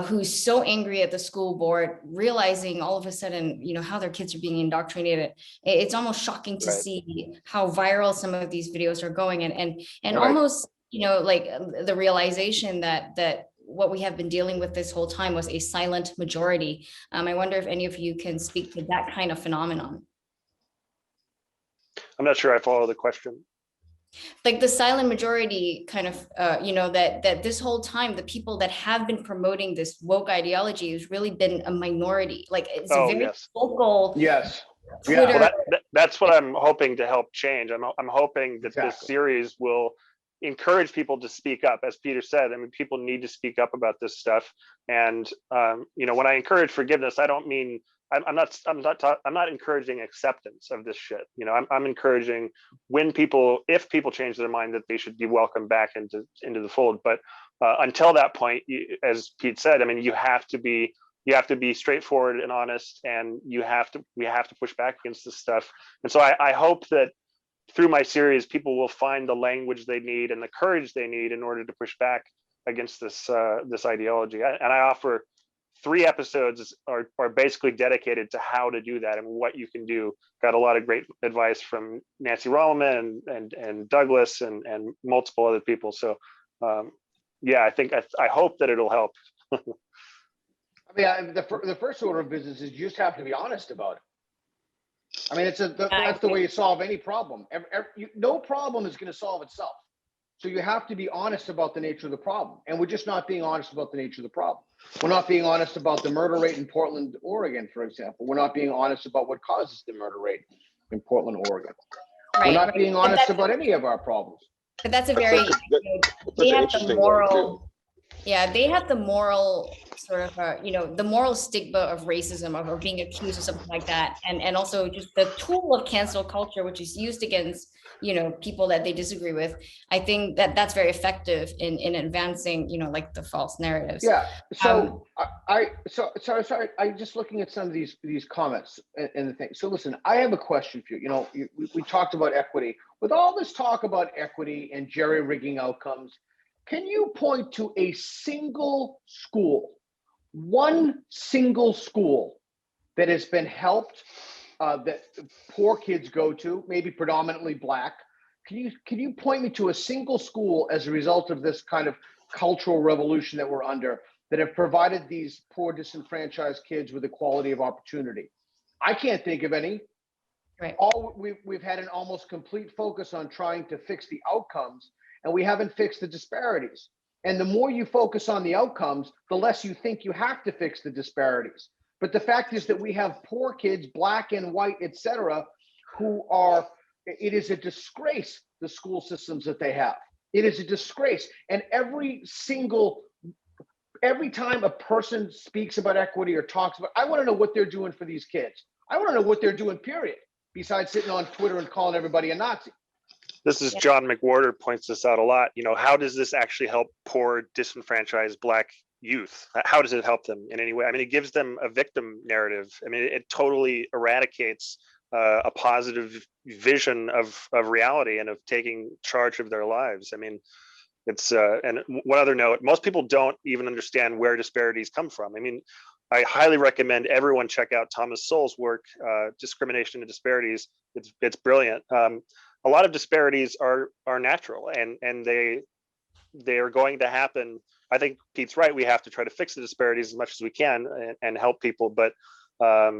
who's so angry at the school board, realizing all of a sudden, how their kids are being indoctrinated. It's almost shocking to see how viral some of these videos are going, and almost, like the realization that what we have been dealing with this whole time was a silent majority. I wonder if any of you can speak to that kind of phenomenon. I'm not sure I follow the question. Like the silent majority kind of, that this whole time, the people that have been promoting this woke ideology has really been a minority. Like it's a very vocal. Yes. Twitter. Yeah. Well, that's what I'm hoping to help change. I'm hoping that this series will encourage people to speak up. As Peter said, people need to speak up about this stuff. And when I encourage forgiveness, I don't mean I'm not encouraging acceptance of this shit. I'm encouraging if people change their mind, that they should be welcomed back into the fold. But until that point, as Pete said, you have to be straightforward and honest, and we have to push back against this stuff. And so I hope that through my series, people will find the language they need and the courage they need in order to push back against this ideology. And I offer 3 episodes are basically dedicated to how to do that and what you can do. Got a lot of great advice from Nancy Rolleman and Douglas and multiple other people. So I hope that it'll help. The first order of business is you just have to be honest about it. That's the way you solve any problem. No problem is going to solve itself. So you have to be honest about the nature of the problem. And we're just not being honest about the nature of the problem. We're not being honest about the murder rate in Portland, Oregon, for example. We're not being honest about what causes the murder rate in Portland, Oregon. We're not being honest about any of our problems. But that's a very, they have the moral, they have the moral sort of, the moral stigma of racism, of being accused of something like that. And also just the tool of cancel culture, which is used against, people that they disagree with. I think that that's very effective in advancing, like the false narratives. Yeah. So sorry. I'm just looking at some of these comments and the thing. So listen, I have a question for you. We talked about equity. With all this talk about equity and jerry-rigging outcomes, can you point to a single school, one single school that has been helped, that poor kids go to, maybe predominantly Black, can you point me to a single school as a result of this kind of cultural revolution that we're under that have provided these poor disenfranchised kids with equality of opportunity? I can't think of any. Right. We've had an almost complete focus on trying to fix the outcomes, and we haven't fixed the disparities. And the more you focus on the outcomes, the less you think you have to fix the disparities. But the fact is that we have poor kids, black and white, et cetera, who are, it is a disgrace, the school systems that they have. It is a disgrace. And every time a person speaks about equity or talks about, I want to know what they're doing for these kids. I want to know what they're doing, period, besides sitting on Twitter and calling everybody a Nazi. This is John McWhorter points this out a lot. How does this actually help poor, disenfranchised Black youth? How does it help them in any way? I mean, it gives them a victim narrative. I mean, it totally eradicates a positive vision of reality and of taking charge of their lives. I mean, it's and one other note, most people don't even understand where disparities come from. I mean, I highly recommend everyone check out Thomas Sowell's work, Discrimination and Disparities. It's brilliant. A lot of disparities are natural, and they are going to happen. I think Pete's right. We have to try to fix the disparities as much as we can and help people. But a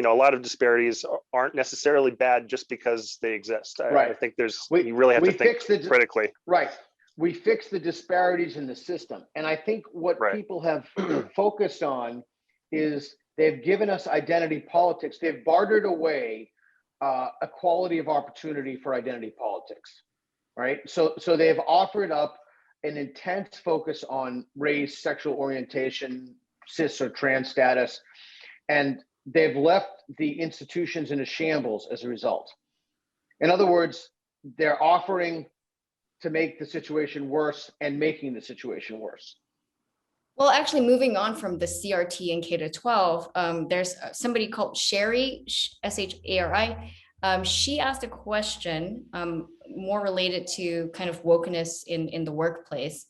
lot of disparities aren't necessarily bad just because they exist. Right. I think you really have to think critically. Right. We fix the disparities in the system, and I think what people have focused on is they've given us identity politics. They've bartered away equality of opportunity for identity politics, right? So they've offered up an intense focus on race, sexual orientation, cis or trans status, and they've left the institutions in a shambles as a result. In other words, they're offering to make the situation worse and making the situation worse. Well, actually, moving on from the CRT and K-12, there's somebody called Sherry, S-H-A-R-I. She asked a question more related to kind of wokeness in the workplace.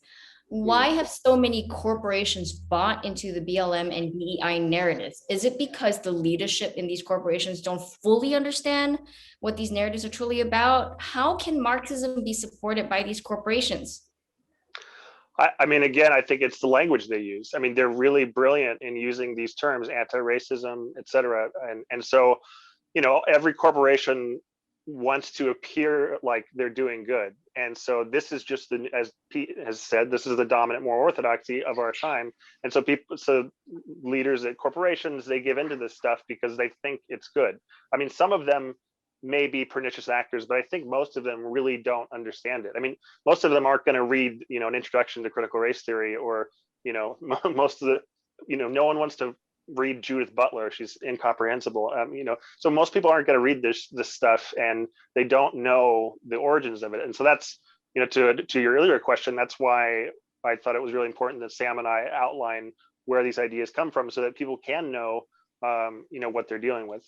Why have so many corporations bought into the BLM and DEI narratives? Is it because the leadership in these corporations don't fully understand what these narratives are truly about? How can Marxism be supported by these corporations? I mean, again, I think it's the language they use. I mean, they're really brilliant in using these terms, anti-racism, et cetera. And so, every corporation wants to appear like they're doing good. And so this is just as Pete has said, this is the dominant moral orthodoxy of our time. And so leaders at corporations, they give into this stuff because they think it's good. I mean, some of them may be pernicious actors, but I think most of them really don't understand it. I mean, most of them aren't going to read, an introduction to critical race theory, or, most of no one wants to read Judith Butler. She's incomprehensible. So most people aren't going to read this stuff, and they don't know the origins of it. And so that's, to your earlier question, that's why I thought it was really important that Sam and I outline where these ideas come from, so that people can know, what they're dealing with.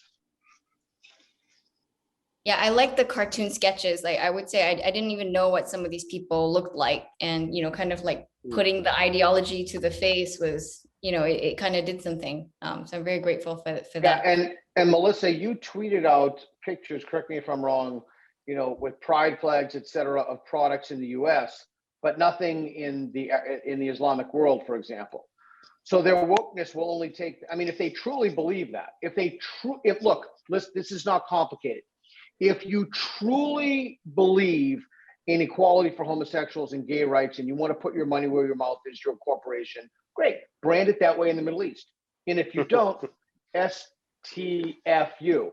Yeah, I like the cartoon sketches. Like, I would say I didn't even know what some of these people looked like. And, kind of like putting the ideology to the face was, it kind of did something. So I'm very grateful for that. Yeah, and Melissa, you tweeted out pictures, correct me if I'm wrong, with pride flags, et cetera, of products in the US, but nothing in the Islamic world, for example. So their wokeness will only take, if they truly believe that, look, listen, this is not complicated. If you truly believe in equality for homosexuals and gay rights, and you want to put your money where your mouth is, you're a corporation, great, brand it that way in the Middle East. And if you don't, STFU,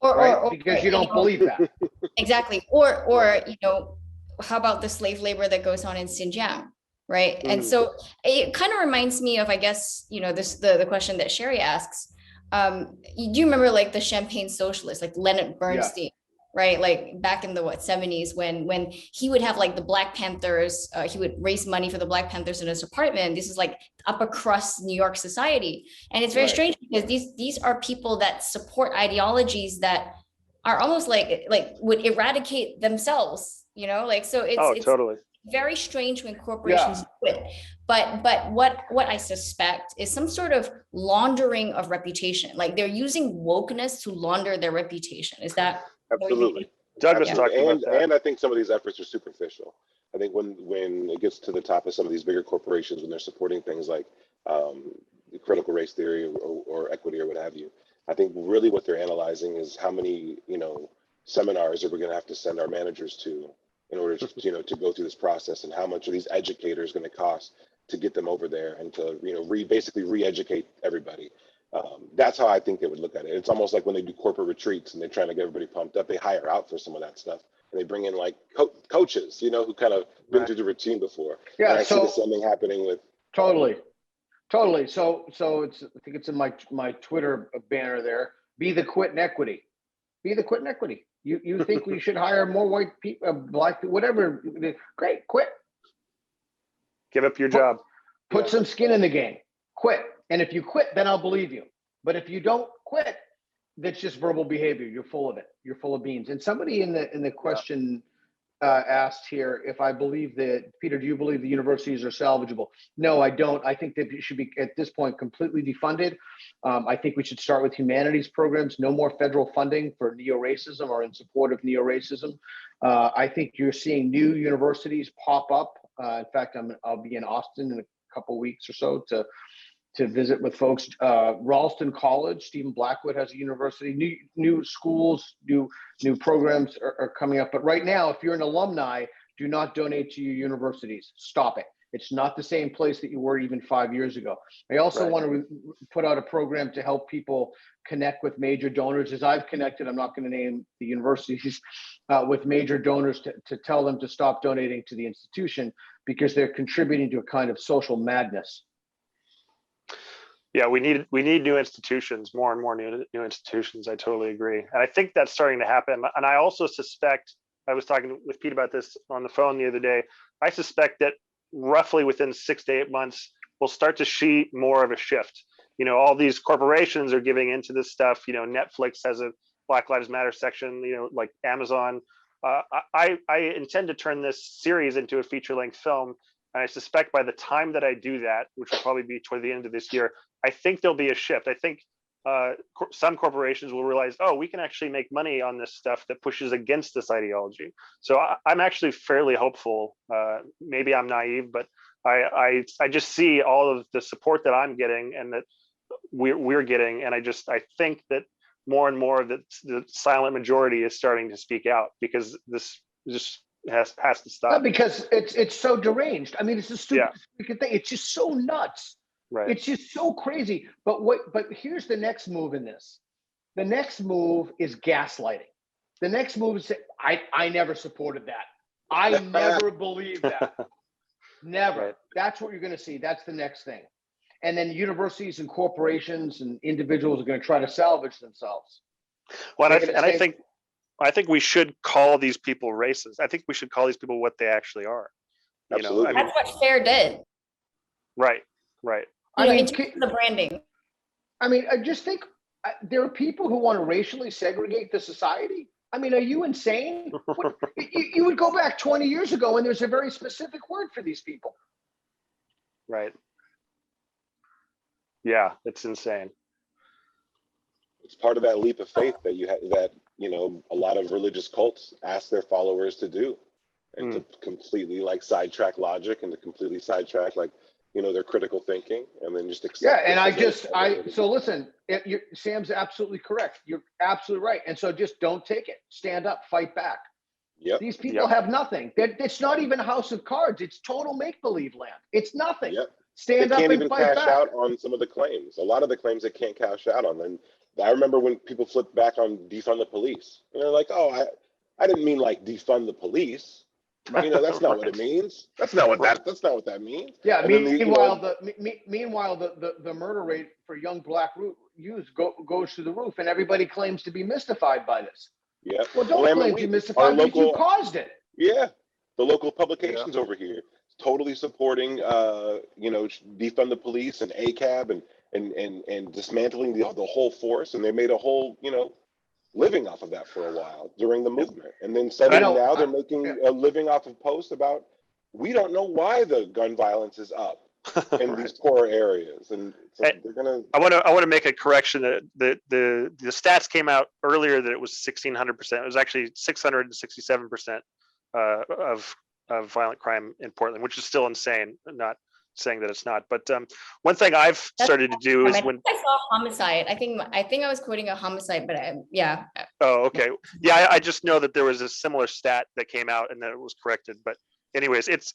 right? Because you don't believe that. Exactly. Or how about the slave labor that goes on in Xinjiang, right? And so it kind of reminds me of, I guess, the question that Sherry asks. Do you remember like the Champagne Socialists, like Leonard Bernstein? Yeah. Right, like back in the 70s, when he would have like the Black Panthers, he would raise money for the Black Panthers in his apartment. This is like upper crust New York society, and it's very strange because these are people that support ideologies that are almost like would eradicate themselves. So it's totally very strange when corporations do it. But what I suspect is some sort of laundering of reputation. Like they're using wokeness to launder their reputation. Is that? Absolutely. Doug was Absolutely. talking about that. And I think some of these efforts are superficial. I think when it gets to the top of some of these bigger corporations, when they're supporting things like critical race theory or equity or what have you, I think really what they're analyzing is how many, seminars are we going to have to send our managers to in order to, to go through this process, and how much are these educators going to cost to get them over there and to, basically re-educate everybody. That's how I think they would look at it. It's almost like when they do corporate retreats and they're trying to get everybody pumped up, they hire out for some of that stuff. And they bring in like coaches, who kind of been through the routine before. Yeah, and I see the same thing happening with. Totally. So it's, I think it's in my Twitter banner there. Be the quit in equity. Be the quit in equity. You think we should hire more white people, black, whatever? Great, quit. Give up your job. Put some skin in the game. Quit. And if you quit, then I'll believe you. But if you don't quit, that's just verbal behavior. You're full of it. You're full of beans. And somebody in the question asked here if I believe that, Peter, do you believe the universities are salvageable? No, I don't. I think that it should be, at this point, completely defunded. I think we should start with humanities programs. No more federal funding for neo-racism or in support of neo-racism. I think you're seeing new universities pop up. In fact, I'll be in Austin in a couple of weeks or so to visit with folks. Ralston College, Stephen Blackwood has a university. New schools, new programs are coming up. But right now, if you're an alumni, do not donate to your universities. Stop it. It's not the same place that you were even 5 years ago. I also want to put out a program to help people connect with major donors. As I've connected, I'm not going to name the universities, with major donors to tell them to stop donating to the institution because they're contributing to a kind of social madness. Yeah, we need new institutions, more and more new institutions. I totally agree. And I think that's starting to happen. And I also suspect, I was talking with Pete about this on the phone the other day, I suspect that roughly within 6 to 8 months, we'll start to see more of a shift. All these corporations are giving into this stuff. Netflix has a Black Lives Matter section, like Amazon. I intend to turn this series into a feature-length film. And I suspect by the time that I do that, which will probably be toward the end of this year, I think there'll be a shift. I think some corporations will realize, oh, we can actually make money on this stuff that pushes against this ideology. So I'm actually fairly hopeful. Maybe I'm naive, but I just see all of the support that I'm getting and that we're getting, and I think that more and more of the silent majority is starting to speak out, because this just has to stop. No, because it's so deranged. I mean, it's a stupid thing. It's just so nuts. Right. It's just so crazy. But here's the next move in this. The next move is gaslighting. The next move is I never supported that. I never believed that. Never. Right. That's what you're going to see. That's the next thing. And then universities and corporations and individuals are going to try to salvage themselves. Well, I think we should call these people racist. I think we should call these people what they actually are. Absolutely. That's what FAIR did. Right. In terms of the branding. I mean, I just think there are people who want to racially segregate the society. I mean, are you insane? You would go back 20 years ago and there's a very specific word for these people. Right. Yeah, it's insane. It's part of that leap of faith that a lot of religious cults ask their followers to do, and to completely sidetrack logic and to completely sidetrack their critical thinking, and then just accept. Yeah, and so listen, Sam's absolutely correct. You're absolutely right. And so just don't take it. Stand up, fight back. Yep. These people have nothing. It's not even a house of cards. It's total make-believe land. It's nothing. Yep. Stand up and fight back. They can't even cash out on some of the claims. A lot of the claims they can't cash out on. And I remember when people flipped back on defund the police. And they're like, oh, I didn't mean defund the police. That's not what it means. That's not what that means. Yeah. Meanwhile, the murder rate for young black youth goes through the roof, and everybody claims to be mystified by this. Yeah. Well, don't claim to be mystified because you caused it. Yeah. The local publications over here totally supporting, defund the police and ACAB and dismantling the whole force, and they made a whole living off of that for a while during the movement, and then suddenly now they're making a living off of posts about we don't know why the gun violence is up. in these poor areas, and so they're gonna. I want to make a correction. That the stats came out earlier that it was 1,600%. It was actually 667% of violent crime in Portland, which is still insane. Not saying that it's not, but one thing I've started to do is when I saw homicide. I think I was quoting a homicide, but yeah. Oh, okay. Yeah, I just know that there was a similar stat that came out and that it was corrected. But anyways, it's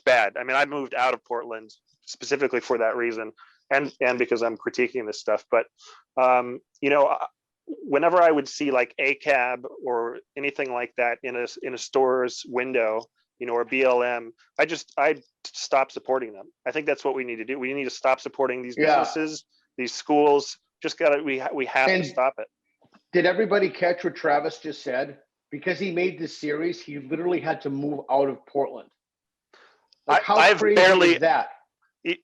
bad. I mean, I moved out of Portland specifically for that reason, and because I'm critiquing this stuff. But you know, whenever I would see like a cab or anything like that in a store's window, you know, or BLM, I stop supporting them. I think that's what we need to do. We need to stop supporting these businesses, these schools. We have to stop it. Did everybody catch what Travis just said? Because he made this series, he literally had to move out of Portland. Like, how crazy is that?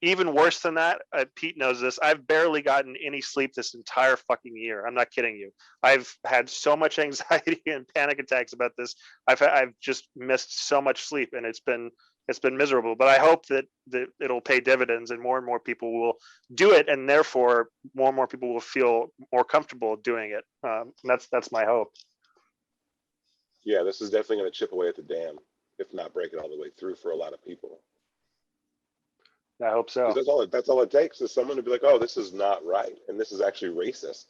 Even worse than that, Pete knows this. I've barely gotten any sleep this entire fucking year. I'm not kidding you. I've had so much anxiety and panic attacks about this. I've just missed so much sleep, and it's been miserable. But I hope that it'll pay dividends, and more people will do it, and therefore more and more people will feel more comfortable doing it. That's my hope. Yeah, this is definitely going to chip away at the dam, if not break it all the way through for a lot of people. I hope so. That's all it takes is someone to be like, oh, this is not right, and this is actually racist,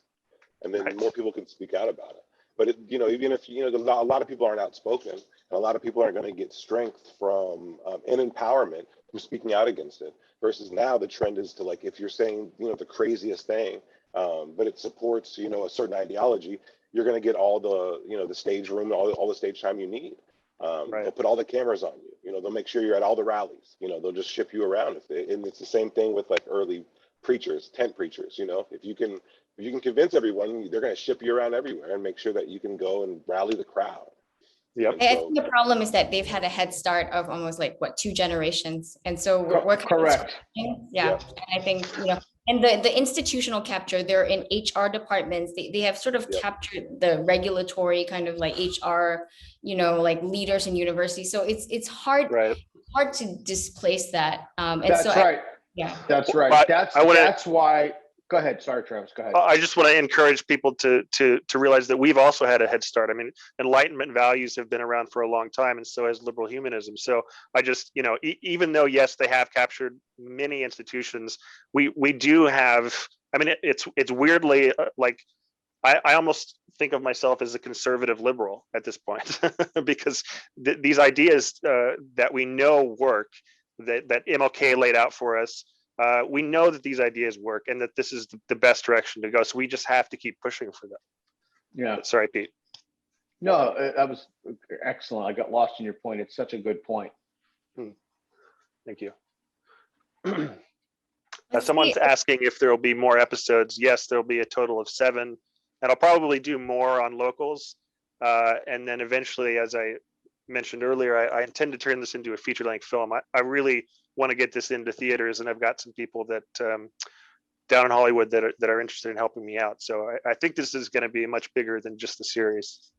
and then more people can speak out about it. But you know, even if a lot of people aren't outspoken, and a lot of people aren't going to get strength from and empowerment from speaking out against it. Versus now, the trend is to, like, if you're saying the craziest thing, but it supports a certain ideology, you're going to get all the the stage room, all the stage time you need. They'll put all the cameras on you. They'll make sure you're at all the rallies. They'll just ship you around. And it's the same thing with like early preachers, tent preachers. If you can convince everyone, they're going to ship you around everywhere and make sure that you can go and rally the crowd. Yep. I think the problem is that they've had a head start of almost like 2 generations, and so we're correct. Yeah, and I think and the institutional capture, they're in HR departments. They have sort of captured the regulatory kind of like HR, like leaders in universities. So it's hard to displace that. And that's so right. That's right. That's why. Go ahead. Sorry, Travis. Go ahead. I just want to encourage people to realize that we've also had a head start. I mean, Enlightenment values have been around for a long time, and so has liberal humanism. So I just, even though yes, they have captured many institutions, we do have. I mean, it's weirdly like I almost think of myself as a conservative liberal at this point because these ideas that we know work, that MLK laid out for us. We know that these ideas work and that this is the best direction to go. So we just have to keep pushing for them. Yeah. Sorry, Pete. No, that was excellent. I got lost in your point. It's such a good point. Thank you. Someone's asking if there will be more episodes. Yes, there will be a total of 7. And I'll probably do more on locals. And then eventually, as I mentioned earlier, I intend to turn this into a feature-length film. I really want to get this into theaters, and I've got some people that down in Hollywood that are interested in helping me out. So I think this is going to be much bigger than just the series.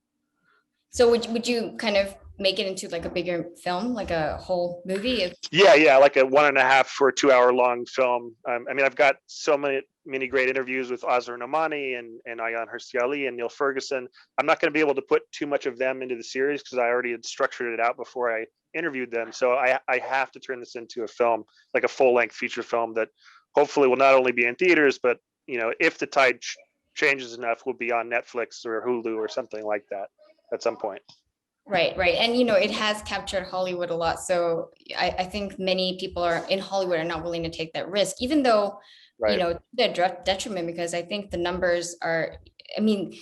So would you kind of make it into like a bigger film, like a whole movie? Yeah, like a 1.5 or 2 hour long film. I mean, I've got so many great interviews with Azar Nomani and Ayaan Hirsi Ali and Neil Ferguson. I'm not going to be able to put too much of them into the series because I already had structured it out before I interviewed them. So I have to turn this into a film, like a full-length feature film that hopefully will not only be in theaters, but if the tide changes enough, will be on Netflix or Hulu or something like that at some point. Right. And it has captured Hollywood a lot. So I think many people in Hollywood are not willing to take that risk, even though to their detriment, because I think the numbers are. I mean,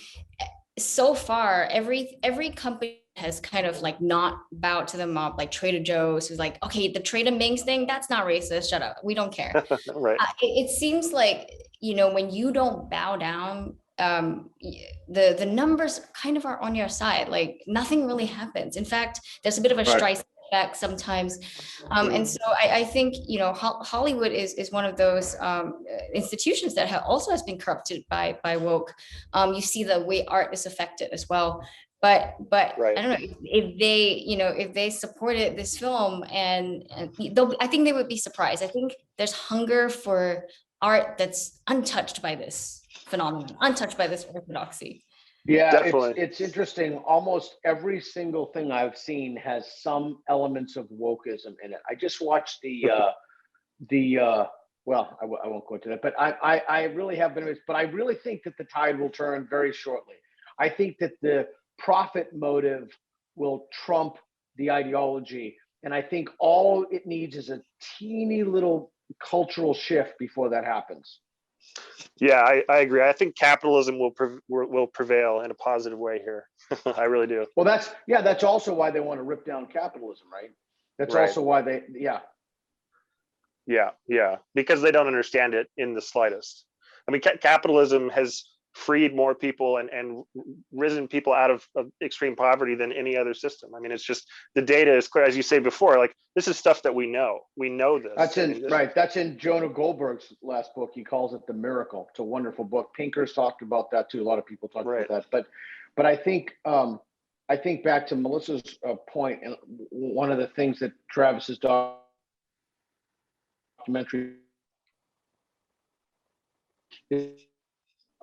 so far every company has kind of like not bowed to the mob, like Trader Joe's, who's like, okay, the Trader Ming's thing, that's not racist. Shut up. We don't care. Right. It seems like, when you don't bow down, the numbers kind of are on your side. Like nothing really happens. In fact, there's a bit of a Streisand effect sometimes. And so I think, Hollywood is one of those institutions that also has been corrupted by woke. You see the way art is affected as well. But Right. I don't know if they, if they supported this film, and I think they would be surprised. I think there's hunger for art that's untouched by this phenomenon, untouched by this orthodoxy. Yeah, Definitely. it's interesting. Almost every single thing I've seen has some elements of wokeism in it. I just watched well, I won't go into that, but I really have been, but I really think that the tide will turn very shortly. I think that the profit motive will trump the ideology. And I think all it needs is a teeny little cultural shift before that happens. Yeah, I agree. I think capitalism will prevail in a positive way here. I really do. Well, that's also why they want to rip down capitalism, right? That's Right. also why Yeah, because they don't understand it in the slightest. I mean, capitalism has freed more people and risen people out of extreme poverty than any other system. I mean, it's just, the data is clear, as you say before, like this is stuff that we know this. That's in Jonah Goldberg's last book. He calls it The Miracle. It's a wonderful book. Pinker's talked about that too. A lot of people talk about that, but I think back to Melissa's point, and one of the things that Travis's documentary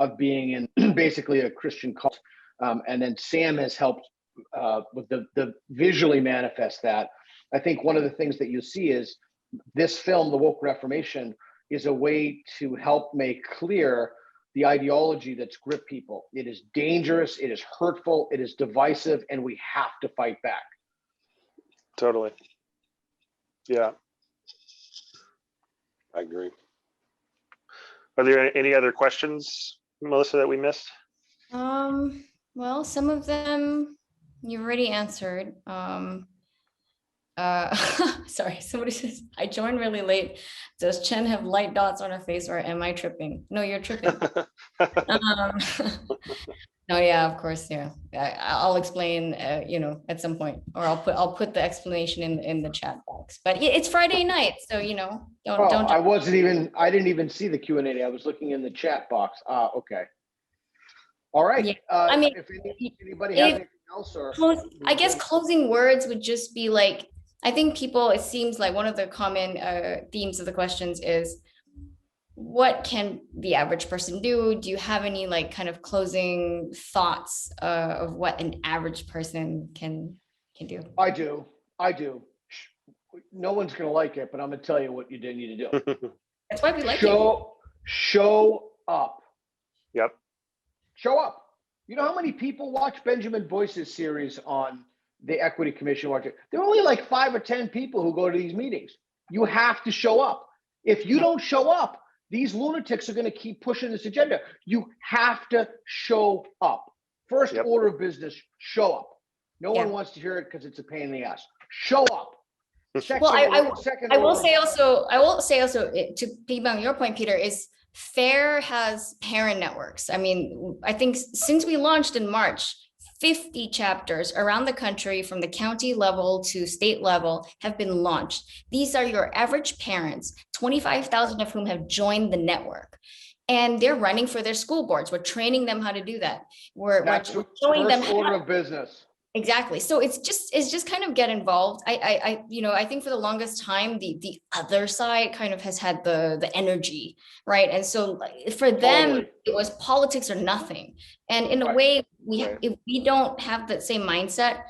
of being in basically a Christian cult, and then Sam has helped with the visually manifest that. I think one of the things that you see is this film, The Woke Reformation, is a way to help make clear the ideology that's gripped people. It is dangerous, it is hurtful, it is divisive, and we have to fight back. Totally. Yeah. I agree. Are there any other questions, Melissa, that we missed? Well, some of them you've already answered. Sorry, somebody says, I joined really late. Does Chen have light dots on her face, or am I tripping? No, you're tripping. No, yeah, of course, yeah. I'll explain, at some point, or I'll put the explanation in the chat box. But it's Friday night, so don't. I didn't even see the Q&A. I was looking in the chat box. Okay. All right. Yeah. If anybody has anything else, or I guess closing words would just be like, I think people, it seems like one of the common themes of the questions is, what can the average person do? Do you have any like kind of closing thoughts of what an average person can do? I do. No one's going to like it, but I'm going to tell you what you need to do. That's why we like it. Show up. Yep. Show up. You know how many people watch Benjamin Boyce's series on the Equity Commission? There are only like 5 or 10 people who go to these meetings. You have to show up. If you don't show up, these lunatics are going to keep pushing this agenda. You have to show up. First order of business, show up. No one wants to hear it because it's a pain in the ass. Show up. I will say also to piggyback on your point, Peter, is FAIR has parent networks. I mean, I think since we launched in March, 50 chapters around the country from the county level to state level have been launched. These are your average parents, 25,000 of whom have joined the network. And they're running for their school boards. We're training them how to do that. We're showing them order of business. Exactly. So it's just kind of get involved. I think for the longest time, the other side kind of has had the energy, right? And so for them, it was politics or nothing. And in a way, if we don't have that same mindset,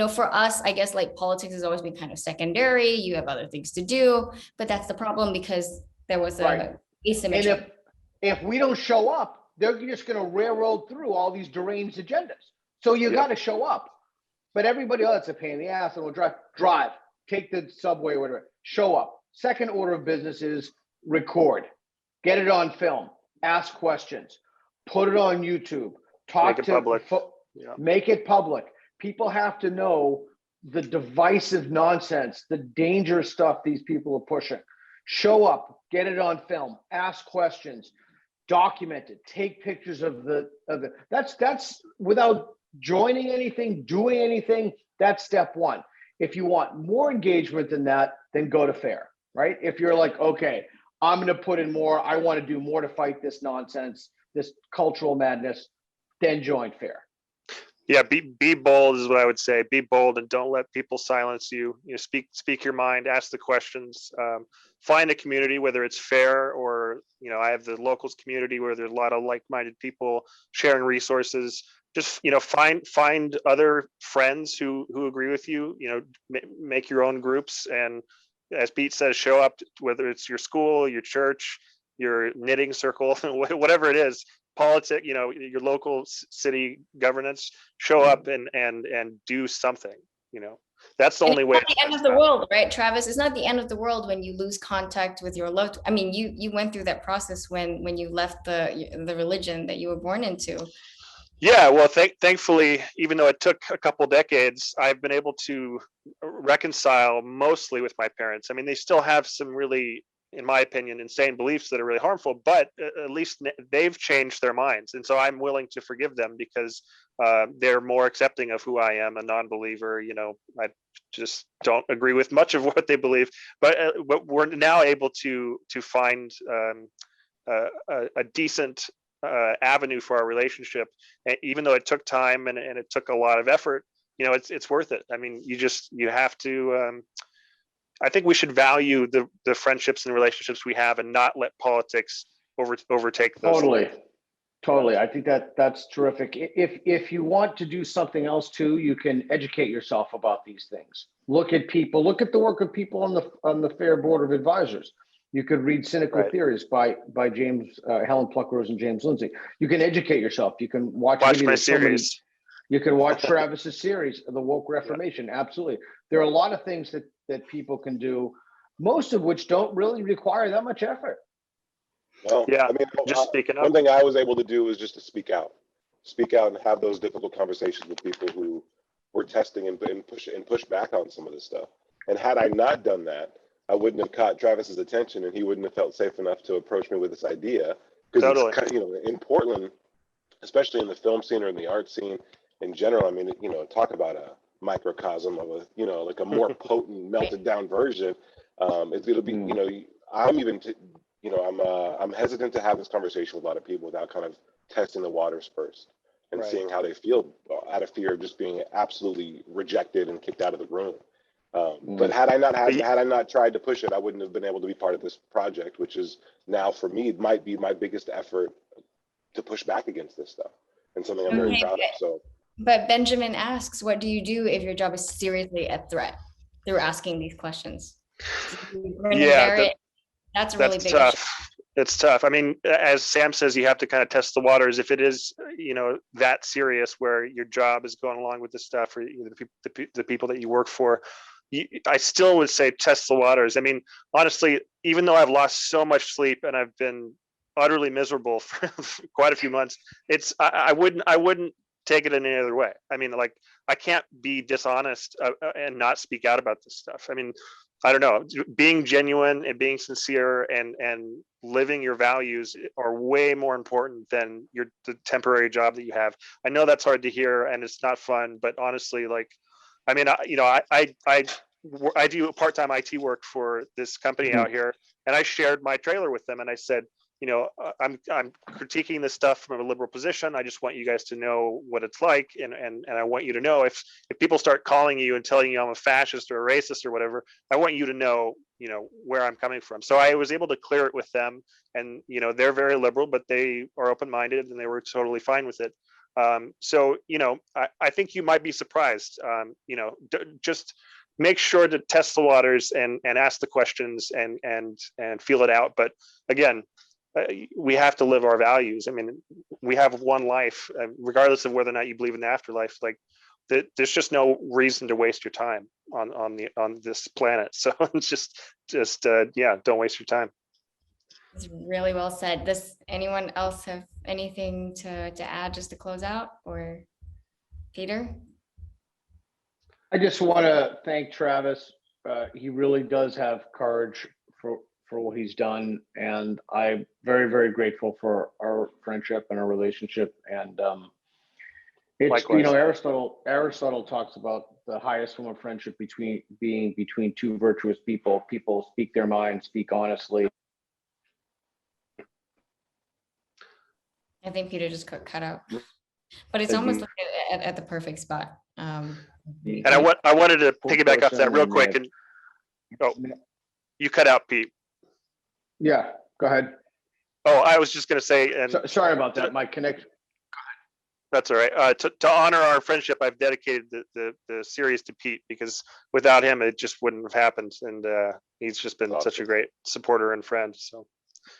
for us, I guess like politics has always been kind of secondary. You have other things to do, but that's the problem, because there was a asymmetry. And if we don't show up, they're just going to railroad through all these deranged agendas. So you got to show up. But everybody else, it's a pain in the ass, and will drive, take the subway or whatever, show up. Second order of business is record, get it on film, ask questions, put it on YouTube, make it public. People have to know the divisive nonsense, the dangerous stuff these people are pushing. Show up, get it on film, ask questions, document it, take pictures of the. That's without joining anything, doing anything. That's step one. If you want more engagement than that, then go to FAIR, right? If you're like, okay, I'm going to put in more, I want to do more to fight this nonsense, this cultural madness, then join FAIR. Yeah, be bold is what I would say. Be bold and don't let people silence you. You know, speak your mind, ask the questions. Find a community, whether it's fair or, you know, I have the locals community where there's a lot of like-minded people sharing resources. Just, you know, find other friends who agree with you. You know, make your own groups, and as Pete says, show up, whether it's your school, your church, your knitting circle, whatever it is. Politics, you know, your local city governance, show up and do something. You know, that's the only way. It's not the end of the world, right, Travis? It's not the end of the world when you lose contact with your loved. I mean, you went through that process when you left the religion that you were born into. Yeah, well, thankfully, even though it took a couple decades, I've been able to reconcile mostly with my parents. I mean, they still have some really, in my opinion, insane beliefs that are really harmful, but at least they've changed their minds. And so I'm willing to forgive them because they're more accepting of who I am, a non-believer. You know, I just don't agree with much of what they believe, but we're now able to find a decent avenue for our relationship. And even though it took time and it took a lot of effort, you know, it's worth it. I mean, you have to, I think we should value the friendships and relationships we have and not let politics overtake those. Totally. I think that's terrific. If you want to do something else too, you can educate yourself about these things. Look at the work of people on the Fair Board of Advisors. You could read Cynical Theories by James Helen Pluckrose and James Lindsay. You can educate yourself. You can watch my series. You can watch Travis's series, The Woke Reformation. Yeah. Absolutely. There are a lot of things that people can do, most of which don't really require that much effort. Well, yeah, I mean, just speaking up. One thing I was able to do was just to speak out and have those difficult conversations with people who were testing and push back on some of this stuff. And had I not done that, I wouldn't have caught Travis's attention, and he wouldn't have felt safe enough to approach me with this idea. Because it's kind of, you know, in Portland, especially in the film scene or in the art scene in general, I mean, you know, talk about a microcosm of a, you know, like a more potent, melted down version. It'll be, you know, I'm hesitant to have this conversation with a lot of people without kind of testing the waters first and seeing how they feel out of fear of just being absolutely rejected and kicked out of the room. But had I not tried to push it, I wouldn't have been able to be part of this project, which is now for me might be my biggest effort to push back against this stuff, and something I'm very proud of. So, but Benjamin asks, what do you do if your job is seriously a threat? Through asking these questions. Yeah, that's a really big tough. issue. It's tough. I mean, as Sam says, you have to kind of test the waters. If it is, you know, that serious, where your job is going along with this stuff, or the people that you work for, I still would say test the waters. I mean, honestly, even though I've lost so much sleep and I've been utterly miserable for quite a few months, I wouldn't take it in any other way. I mean, like, I can't be dishonest and not speak out about this stuff. I mean, I don't know, being genuine and being sincere and living your values are way more important than the temporary job that you have. I know that's hard to hear and it's not fun, but honestly, like, I mean, I do part-time IT work for this company out here, and I shared my trailer with them, and I said, you know, I'm critiquing this stuff from a liberal position. I just want you guys to know what it's like, and I want you to know if people start calling you and telling you I'm a fascist or a racist or whatever, I want you to know, you know, where I'm coming from. So I was able to clear it with them, and you know, they're very liberal, but they are open-minded, and they were totally fine with it. So, you know, I think you might be surprised. You know, just make sure to test the waters and ask the questions and feel it out. But again, we have to live our values. I mean, we have one life, regardless of whether or not you believe in the afterlife. Like, there's just no reason to waste your time on this planet. So it's just don't waste your time. It's really well said. Does anyone else have anything to add just to close out, or Peter? I just want to thank Travis. He really does have courage for what he's done, and I'm very, very grateful for our friendship and our relationship. And it's likewise. You know, Aristotle talks about the highest form of friendship being between two virtuous people. People speak their mind, speak honestly. I think Peter just got cut out, but it's almost like at the perfect spot. And I wanted to piggyback off that real quick. And you cut out, Pete. Yeah, go ahead. Oh, I was just going to say, and Sorry about that. My connection. that's all right. To honor our friendship, I've dedicated the series to Pete, because without him, it just wouldn't have happened. And he's just been such a great supporter and friend. So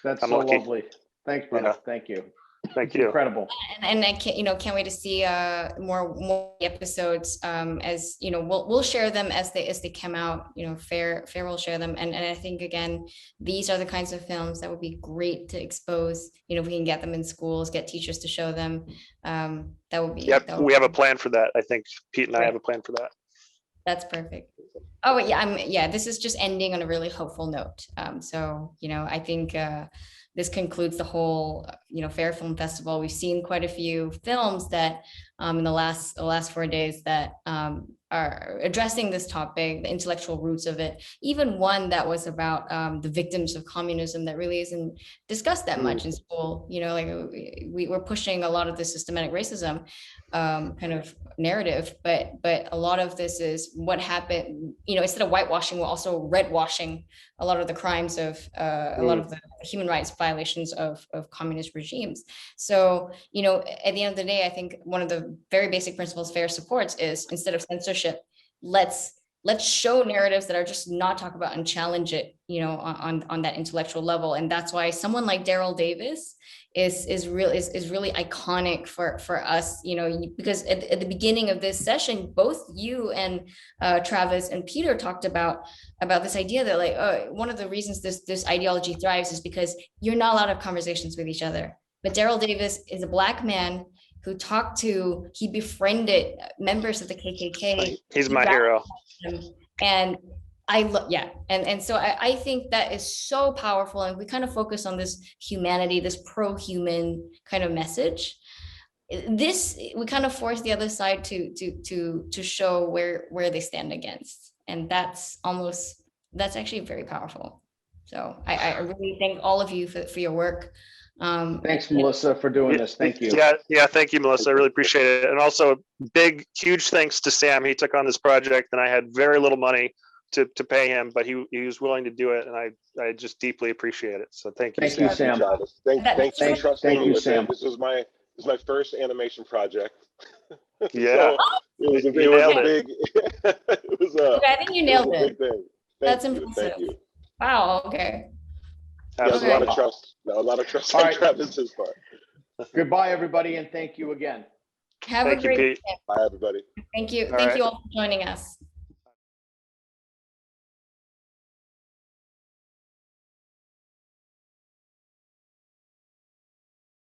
That's I'm so lucky. lovely. Thanks, brother. Yeah. Thank you. Thank you. Incredible. And I can't wait to see more episodes. As you know, we'll share them as they come out. Fair will share them. And I think, again, these are the kinds of films that would be great to expose. If we can get them in schools, get teachers to show them. That would be. Yep, we have a plan for that. I think Pete and I have a plan for that. That's perfect. Oh yeah, this is just ending on a really hopeful note. So I think this concludes the whole Fair Film Festival. We've seen quite a few films that in the last 4 days that are addressing this topic, the intellectual roots of it. Even one that was about the victims of communism that really isn't discussed that much in school. Like we're pushing a lot of the systematic racism kind of narrative, but a lot of this is what happened. Instead of whitewashing, we're also redwashing a lot of the crimes of a lot of the human rights violations of communist regimes. So at the end of the day, I think one of the very basic principles FAIR supports is, instead of censorship, let's show narratives that are just not talk about and challenge it, on that intellectual level. And that's why someone like Daryl Davis is really iconic for us, because at the beginning of this session, both you and Travis and Peter talked about this idea that one of the reasons this ideology thrives is because you're not allowed to have conversations with each other. But Daryl Davis is a Black man who he befriended members of the KKK. He's my hero. And and so I think that is so powerful, and we kind of focus on this humanity, this pro-human kind of message. We kind of force the other side to show where they stand against, and that's actually very powerful. So I really thank all of you for your work. Thanks, Melissa, for doing this. Thank you. Yeah, thank you, Melissa. I really appreciate it. And also huge thanks to Sam. He took on this project, and I had very little money to pay him, but he was willing to do it, and I just deeply appreciate it. So thank you, Sam. Thank you, Thank you, Sam. This is my first animation project. Yeah, so it was a big. It was I think you nailed it. That's impressive. impressive. Thank you. Wow. Okay. Yeah, there's a lot of trust. A lot of trust on Travis's part. Goodbye, everybody, and thank you again. Have a great day. Bye, everybody. Thank you. Thank you all for joining us.